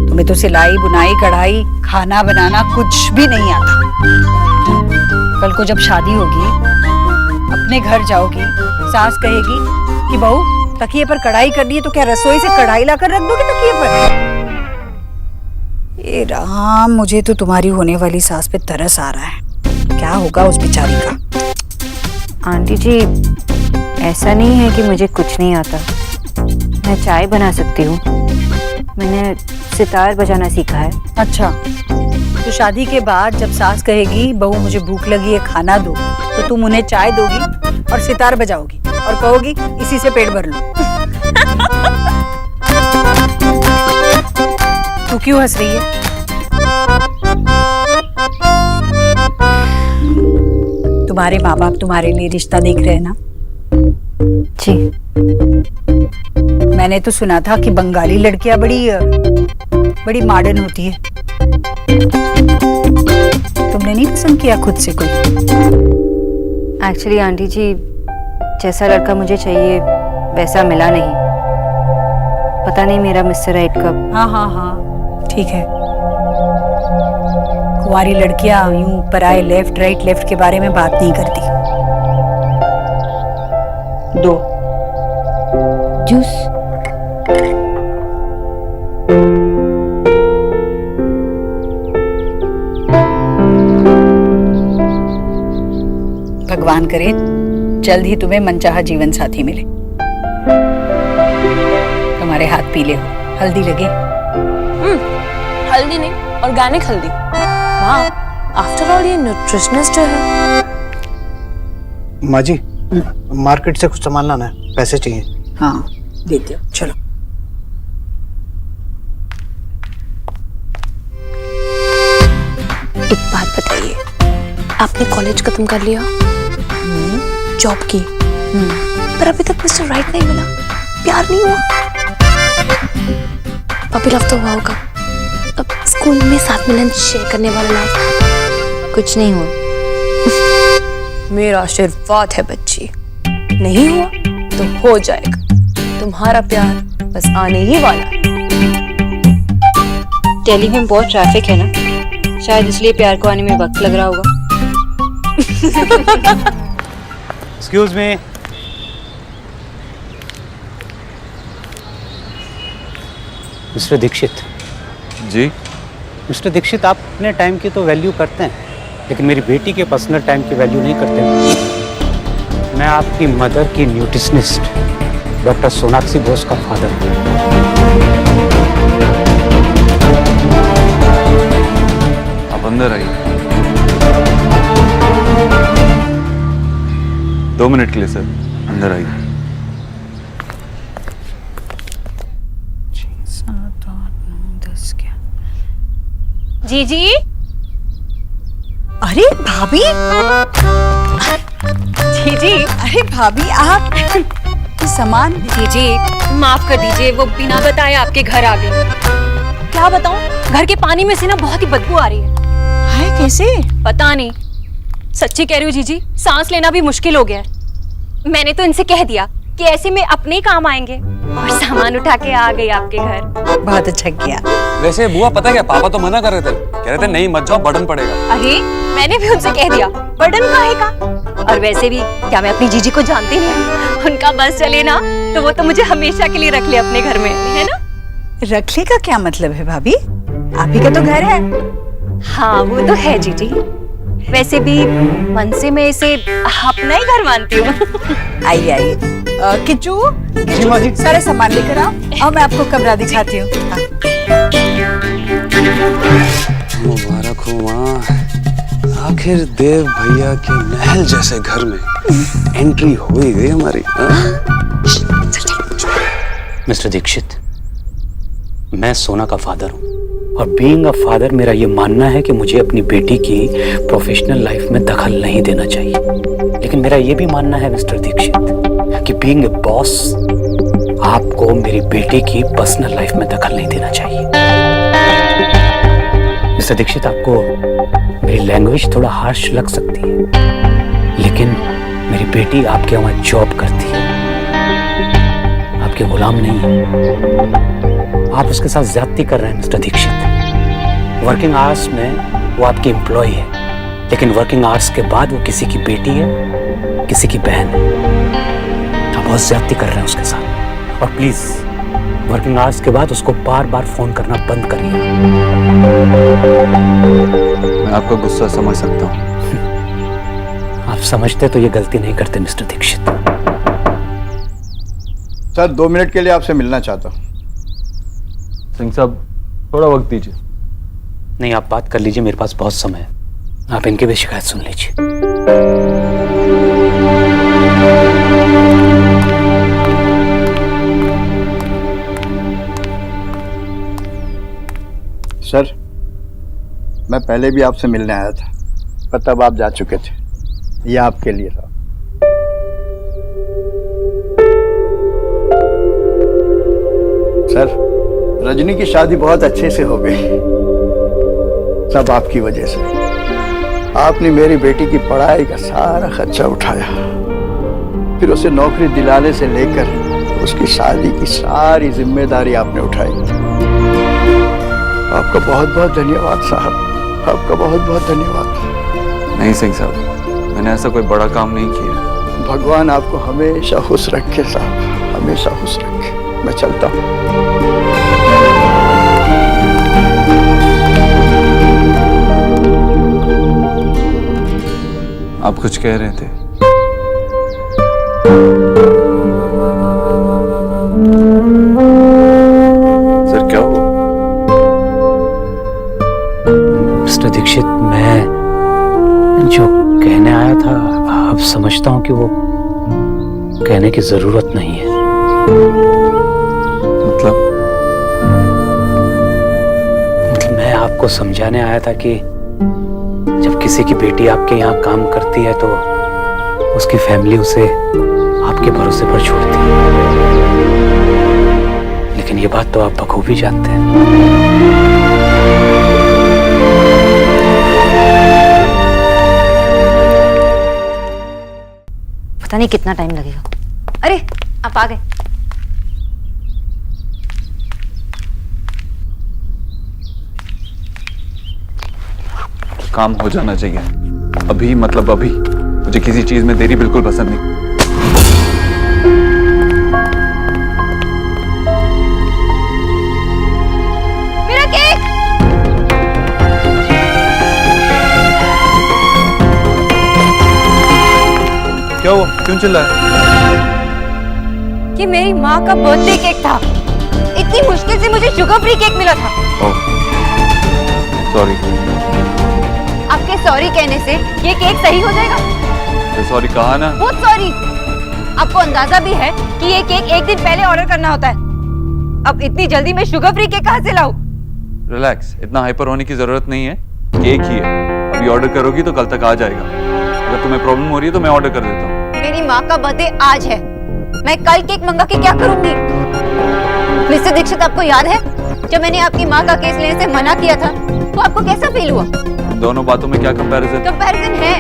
तुम्हें तुम्हें तो सिलाई बुनाई कढ़ाई खाना बनाना कुछ भी नहीं आता। कल को जब शादी होगी, अपने घर जाओगी, सास कहेगी कि बहू तकिए पर कढ़ाई करनी है, तो क्या रसोई से कढ़ाई लाकर रख दोगे तकिए पर? ए राम, मुझे तो तुम्हारी होने वाली सास पे तरस आ रहा है। क्या होगा उस बेचारी का? आंटी जी, ऐसा नहीं है कि मुझे कुछ नहीं आता। मैं चाय बना सकती हूँ, मैंने सितार बजाना सीखा है। अच्छा, तो शादी के बाद जब सास कहेगी बहू मुझे भूख लगी है खाना दो, तो तुम उन्हें चाय दोगी और सितार बजाओगी और कहोगी इसी से पेट भर लो। तू क्यों हंस रही है? तुम्हारे माँ बाप तुम्हारे लिए रिश्ता देख रहे हैं ना? जी। मैंने तो सुना था कि बंगाली लड़कियां बड़ी मॉडर्न होती है। तुमने नहीं पसंद किया खुद से कोई? एक्चुअली आंटी जी, जैसा लड़का मुझे चाहिए वैसा मिला नहीं। पता नहीं मेरा मिस्टर राइट कब। हाँ, ठीक है। कुंवारी लड़कियां यूं पराए लेफ्ट राइट के बारे में बात नहीं करती। दो जूस। भगवान करे जल्द ही तुम्हें मनचाहा जीवन साथी मिले। तुम्हारे हाथ पीले हो, हल्दी लगे? हल्दी नहीं, ऑर्गेनिक हल्दी। माँ, आफ्टर ऑल ये न्यूट्रिशनिस्ट है। माँ जी, मार्केट से कुछ सामान लाना है, पैसे चाहिए। हाँ, देते हो, चलो। एक बात बताइए, आपने कॉलेज खत्म कर लिया, जॉब की, पर अभी तक मिस्टर राइट नहीं मिला, प्यार नहीं हुआ? पपी लव तो हुआ होगा, अब स्कूल में साथ में लंच शेयर करने वाला लव? कुछ नहीं हुआ। मेरा आशीर्वाद है बच्ची, नहीं हुआ तो हो जाएगा। तुम्हारा प्यार बस आने ही वाला है। दिल्ली में बहुत ट्रैफिक है ना, शायद इसलिए प्यार को आने में वक्त लग रहा होगा। Excuse me. मिस्टर दीक्षित। जी। मिस्टर दीक्षित, आप अपने टाइम की तो वैल्यू करते हैं, लेकिन मेरी बेटी के पर्सनल टाइम की वैल्यू नहीं करते। मैं आपकी मदर की न्यूट्रिशनिस्ट डॉक्टर सोनाक्षी बोस का फादर हूँ। आप अंदर आइए। 2 मिनट के लिए सर, अंदर आइए। 6, 7, 8, 9, 10 क्या? जीजी। अरे भाभी! जीजी। अरे भाभी, आप ये सामान। जीजी माफ कर दीजिए, वो बिना बताए आपके घर आ गई। क्या बताऊं, घर के पानी में से ना बहुत ही बदबू आ रही है। हाय, कैसे? पता नहीं, सच्ची कह रही हूँ जीजी, सांस लेना भी मुश्किल हो गया है। मैंने तो इनसे कह दिया कि ऐसे में अपने ही काम आएंगे, और सामान उठा के आ गई आपके घर। बहुत अच्छा किया। वैसे बुआ पता क्या, पापा तो मना कर रहे थे, कह रहे थे नहीं मत जाओ, बर्डन पड़ेगा। अरे मैंने भी उनसे कह दिया, बर्डन काहे का? और वैसे भी क्या मैं अपनी जीजी को जानती नहीं? उनका बस चले ना तो वो तो मुझे हमेशा के लिए रख ले अपने घर में, है ना? रखले का क्या मतलब है भाभी? आप ही का तो घर है। हाँ वो तो है जीजी, वैसे भी मन से मैं इसे अपना ही घर मानती हूँ। आइए आइए। किच्चू, सारा सामान लेकर आओ और मैं आपको कमरा दिखाती हूँ। मुबारक हो माँ, आखिर देव भैया के महल जैसे घर में एंट्री हो ही गई हमारी। मिस्टर दीक्षित, मैं सोना का फादर हूँ, और बीइंग अ फादर मेरा ये मानना है कि मुझे अपनी बेटी की प्रोफेशनल लाइफ में दखल नहीं देना चाहिए। लेकिन मेरा ये भी मानना है मिस्टर दीक्षित कि बीइंग अ बॉस आपको मेरी बेटी की पर्सनल लाइफ में दखल नहीं देना चाहिए। मिस्टर दीक्षित, आपको मेरी लैंग्वेज थोड़ा हार्श लग सकती है, लेकिन मेरी बेटी आपके वहां जॉब करती है, आपके गुलाम नहीं है। आप उसके साथ ज्यादती कर रहे हैं मिस्टर दीक्षित। वर्किंग आवर्स में वो आपकी एम्प्लॉय है, लेकिन वर्किंग आवर्स के बाद वो किसी की बेटी है, किसी की बहन है। आप बहुत ज्यादती कर रहे हैं उसके साथ। और प्लीज वर्किंग आवर्स के बाद उसको बार बार फोन करना बंद करिए। मैं आपका गुस्सा समझ सकता हूँ। आप समझते तो ये गलती नहीं करते मिस्टर दीक्षित। सर 2 मिनट के लिए आपसे मिलना चाहता हूँ। सिंह साहब थोड़ा वक्त दीजिए। नहीं, आप बात कर लीजिए, मेरे पास बहुत समय है। आप इनकी भी शिकायत सुन लीजिए। सर मैं पहले भी आपसे मिलने आया था, पर तब आप जा चुके थे। ये आपके लिए था। सर रजनी की शादी बहुत अच्छे से हो गई, सब आपकी वजह से। आपने मेरी बेटी की पढ़ाई का सारा खर्चा उठाया, फिर उसे नौकरी दिलाने से लेकर उसकी शादी की सारी जिम्मेदारी आपने उठाई। आपका बहुत बहुत धन्यवाद साहब, आपका बहुत बहुत धन्यवाद। नहीं सिंह साहब, मैंने ऐसा कोई बड़ा काम नहीं किया। भगवान आपको हमेशा खुश रखे साहब, हमेशा खुश रखे। मैं चलता हूँ। आप कुछ कह रहे थे? सर क्या हुआ? मिस्टर दीक्षित, मैं जो कहने आया था, अब समझता हूँ कि वो कहने की जरूरत नहीं है। मतलब मैं आपको समझाने आया था कि जब किसी की बेटी आपके यहाँ काम करती है तो उसकी फैमिली उसे आपके भरोसे पर छोड़ती है। लेकिन ये बात तो आप बखूबी जानते हैं। पता नहीं कितना टाइम लगेगा। अरे आप आ गए। काम हो जाना चाहिए अभी, मतलब अभी। मुझे किसी चीज में देरी बिल्कुल पसंद नहीं। मेरा केक! क्या हुआ? क्यों चिल्ला है? ये मेरी माँ का बर्थडे केक था। इतनी मुश्किल से मुझे शुगर फ्री केक मिला था। Oh sorry. आपके सॉरी कहने से ये केक सही हो जाएगा? तो सॉरी कहा ना। बहुत सॉरी। आपको अंदाजा भी है कि ये केक एक दिन पहले ऑर्डर करना होता है। अब इतनी जल्दी मैं शुगर फ्री केक कहाँ से लाऊं? रिलैक्स, इतना हाइपर होने की जरूरत नहीं है। केक ही है, अभी ऑर्डर करोगी तो कल तक आ जाएगा। अगर तुम्हें प्रॉब्लम हो रही है तो मैं ऑर्डर कर देता हूँ। मेरी माँ का बर्थडे आज है, मैं कल केक मंगा के क्या करूंगी? मिस्टर दीक्षित, आपको याद है जब मैंने आपकी माँ का केस लेने से मना किया था तो आपको कैसा फील हुआ? दोनों बातों में क्या कंपैरिजन? कंपैरिजन है।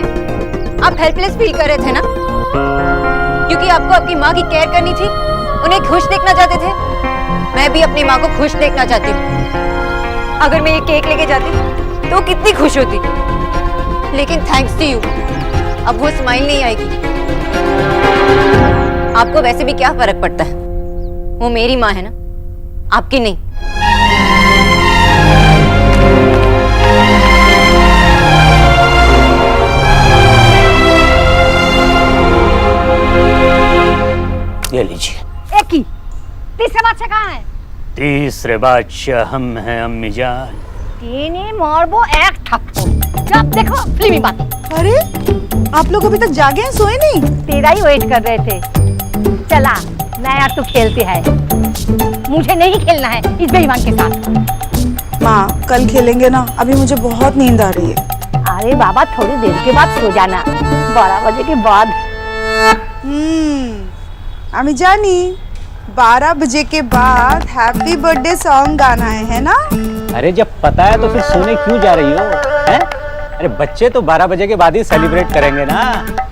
आप हेल्पलेस फील कर रहे थे ना, क्योंकि आपको आपकी माँ की केयर करनी थी, उन्हें खुश देखना चाहते थे। मैं भी अपनी माँ को खुश देखना चाहती हूँ। अगर मैं ये केक लेके जाती तो कितनी खुश होती। लेकिन थैंक्स टू यू अब वो स्माइल नहीं आएगी। आपको वैसे भी क्या फर्क पड़ता है, वो मेरी माँ है ना, आपकी नहीं। ये लीजिए। एक ही तीसरा बादशाह कहाँ है? तीसरे बादशाह हम हैं अम्मी जान। तीन मारबो एक थप्पड़। जब देखो फिल्मी बात। अरे आप लोग अभी तक जागे हैं, सोए नहीं? तेरा ही वेट कर रहे थे। चला नया तू खेलती है, मुझे नहीं खेलना है इस बेईमान के साथ। माँ कल खेलेंगे ना, अभी मुझे बहुत नींद आ रही है। अरे बाबा थोड़ी देर के बाद सो जाना, 12 बजे के बाद। अम्मी जानी 12 बजे के बाद हैप्पी बर्थडे सॉन्ग गाना है ना? अरे जब पता है तो फिर सोने क्यों जा रही हो? हैं? अरे बच्चे तो 12 बजे के बाद ही सेलिब्रेट करेंगे ना।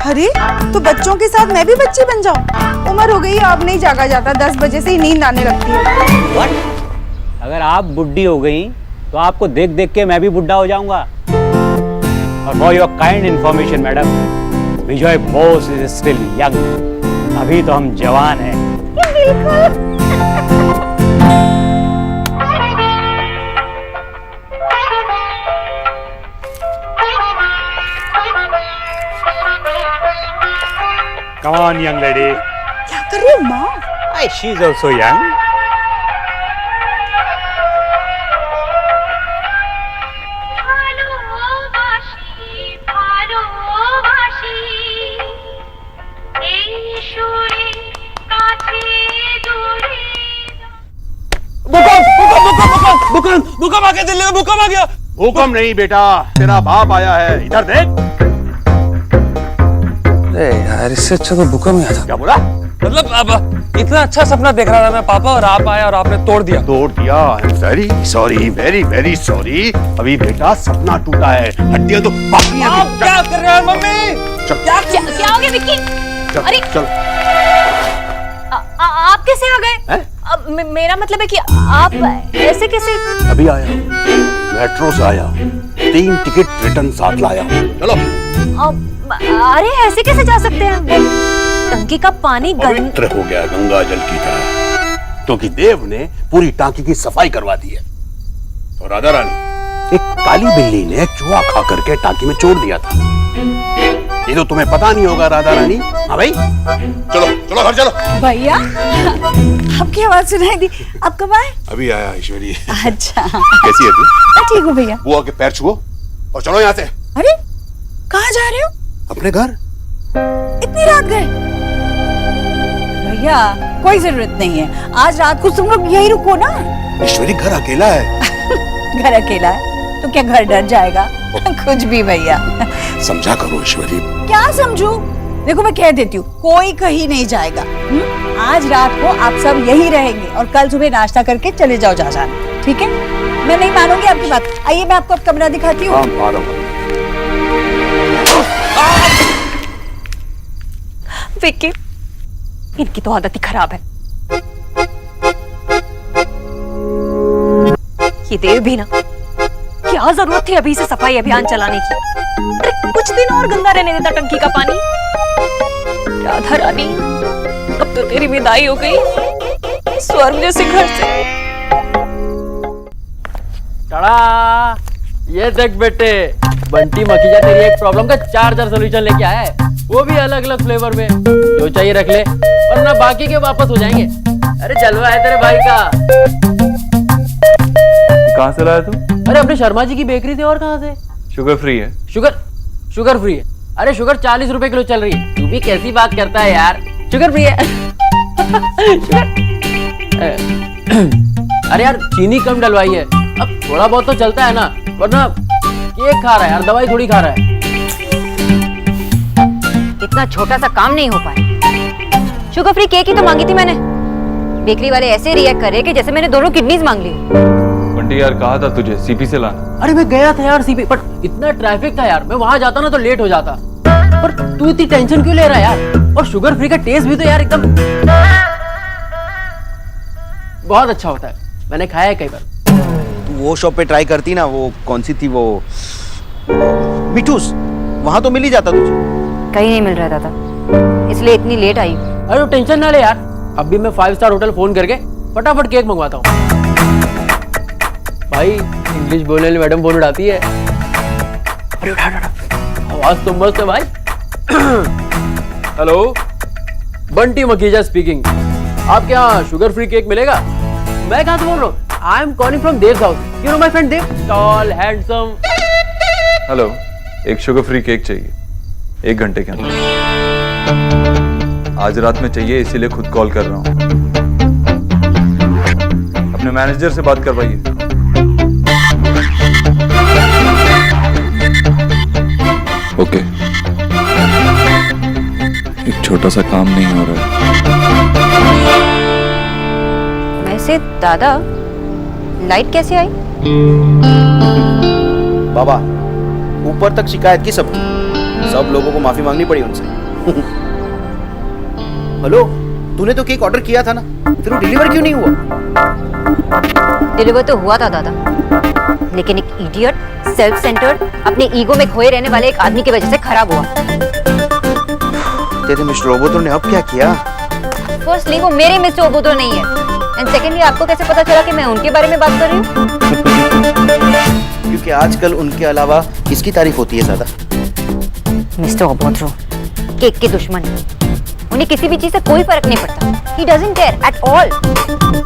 अरे तो बच्चों के साथ मैं भी बच्ची बन जाऊं? उम्र हो गई है, अब नहीं जागा जाता, 10 बजे से ही नींद आने लगती है। What? अगर आप बुढ़ी हो गई तो आपको देख देख के मैं भी बुढ़ा हो जाऊंगा। और for your kind information madam, Vijay Bose is still young. अभी तो हम जवान हैं। Come on, young lady. क्या कर रही हो माँ? She is also young. भूकंप आ गया दिल्ली में, भूकंप आ गया। भूकंप नहीं बेटा, तेरा बाप आया है, इधर देख। यार इससे अच्छा तो भूकंप आया था। क्या बोला? मतलब अब इतना अच्छा सपना देख रहा था मैं पापा, और आप आए और आपने तोड़ दिया। तोड़ दिया? Very sorry, very very sorry. अभी बेटा सपना टूटा है, हड्डियां तो बाकी हैं। आप क्या कर रहे हैं मम्मी? क्या हो गया विक्की? अरे चल। आप कैसे आ गए? मेरा मतलब है कि आप ऐसे कैसे? अभी आया हूँ, मेट्रो से आया हूँ, 3 टिकट रिटर्न साथ लाया हूँ। चलो। अरे ऐसे कैसे जा सकते हैं? टंकी का पानी पवित्र हो गया गंगा जल की तरह, क्योंकि देव ने पूरी टांकी की सफाई करवा दी है। और राधा रानी, एक काली बिल्ली ने चूहा खा करके टांकी में छोड़ दिया था। ये तो तुम्हें पता नहीं होगा राधा रानी। हाँ भाई, चलो चलो घर चलो। भैया आपकी आवाज सुनाई दी, आप कब आए? अभी आया ईश्वरी। अच्छा कैसी है तू? मैं ठीक हूँ भैया। बुआ के पैर छुओ और चलो यहाँ से। अरे कहाँ जा रहे हो? अपने घर। इतनी रात गए? भैया कोई जरूरत नहीं है, आज रात को तुम लोग यही रुको ना। ईश्वरी घर अकेला है। घर अकेला है तो क्या घर डर जाएगा? कुछ भी भैया। समझा करो ईश्वरी। क्या समझू? देखो मैं कह देती हूँ, कोई कहीं नहीं जाएगा। आज रात को आप सब यही रहेंगे और कल सुबह नाश्ता करके चले जाओ जा जाना, ठीक है? मैं नहीं मानूंगी आपकी बात। आइए मैं आपको अब कमरा दिखाती हूँ। विक्की, इनकी तो आदत ही खराब है। ये देव भी ना, क्या जरूरत थी अभी से सफाई अभियान चलाने की? अरे कुछ दिन और गंदा रहने देता टंकी का पानी। राधा रानी, अब तो तेरी विदाई हो गई स्वर्ग जैसे घर से। टाड़ा, ये देख बेटे, बंटी मखीजा तेरी एक प्रॉब्लम का 4 सोल्यूशन लेके आया है, वो भी अलग अलग फ्लेवर में। जो चाहिए रख ले, वरना बाकी के वापस हो जाएंगे। अरे जलवा है तेरे भाई का। कहाँ से लाया तू? अरे अपने शर्मा जी की बेकरी से। और कहाँ से? शुगर फ्री है। शुगर फ्री है? अरे शुगर 40 रुपए किलो चल रही है। तू भी कैसी बात करता है यार, शुगर फ्री है। अरे यार चीनी कम डलवाई है, अब थोड़ा बहुत तो चलता है ना, वरना केक खा रहा है यार, दवाई थोड़ी खा रहा है। इतना छोटा सा काम नहीं हो पाया। शुगर फ्री केक ही तो मांगी थी मैंने। बेकरी वाले ऐसे रिएक्ट कर रहे कि जैसे मैंने दोनों किडनीज मांग ली। बंटी यार कहा था तुझे सीपी से लाना। अरे मैं गया था यार सीपी, पर इतना ट्रैफिक था यार, मैं वहां जाता ना तो लेट हो जाता। पर तू इतनी टेंशन क्यों ले रहा है यार? और शुगर फ्री का टेस्ट भी तो यार एकदम बहुत अच्छा होता है, मैंने खाया है कई बार। तू वो शॉप पे ट्राई करती ना, वो कौन सी थी वो, मिठूस, वहां तो मिल ही जाता तुझे। कहीं नहीं मिल रहा था, इसलिए इतनी लेट आई। अरे टेंशन ना ले यार, अभी मैं 5 स्टार होटल फोन करके फटाफट केक मंगवाता हूँ। भाई इंग्लिश बोलने वाली मैडम फोन उठाती है। अरे उठा, आवाज तो मस्त है भाई। Hello, Bunty Makhija speaking. आपके यहाँ शुगर फ्री केक मिलेगा? मैं कहाँ से बोल रहा हूँ? I am calling from Dev house. You know my friend Dev, tall handsome. Hello, एक शुगर फ्री केक चाहिए 1 घंटे के अंदर। आज रात में चाहिए, इसीलिए खुद कॉल कर रहा हूँ। अपने मैनेजर से बात करवाइए। ओके, एक छोटा सा काम नहीं हो रहा है। वैसे दादा, लाइट कैसे आई? बाबा, ऊपर तक शिकायत की सबकी, सब लोगों को माफी मांगनी पड़ी उनसे। हेलो, तूने तो केक ऑर्डर किया था ना, फिर वो डिलीवर क्यों नहीं हुआ? डिलीवर तो हुआ था दादा, लेकिन एक इडियट, सेल्फ सेंटर्ड, अपने ईगो में खोए रहने वाले एक आदमी की वजह से खराब हुआ। तेरे मिस्टर ओबोतो ने अब क्या किया? फर्स्टली वो मेरे मिस्टर ओबोतो नहीं है, एंड सेकेंडली आपको कैसे पता चला कि मैं उनके बारे में बात कर रही हूँ? क्योंकि आजकल उनके अलावा किसकी तारीफ होती है ज्यादा? मिस्टर ओबोतो केक के दुश्मन, उन्हें किसी भी चीज से कोई फर्क नहीं पड़ता। He doesn't care at all.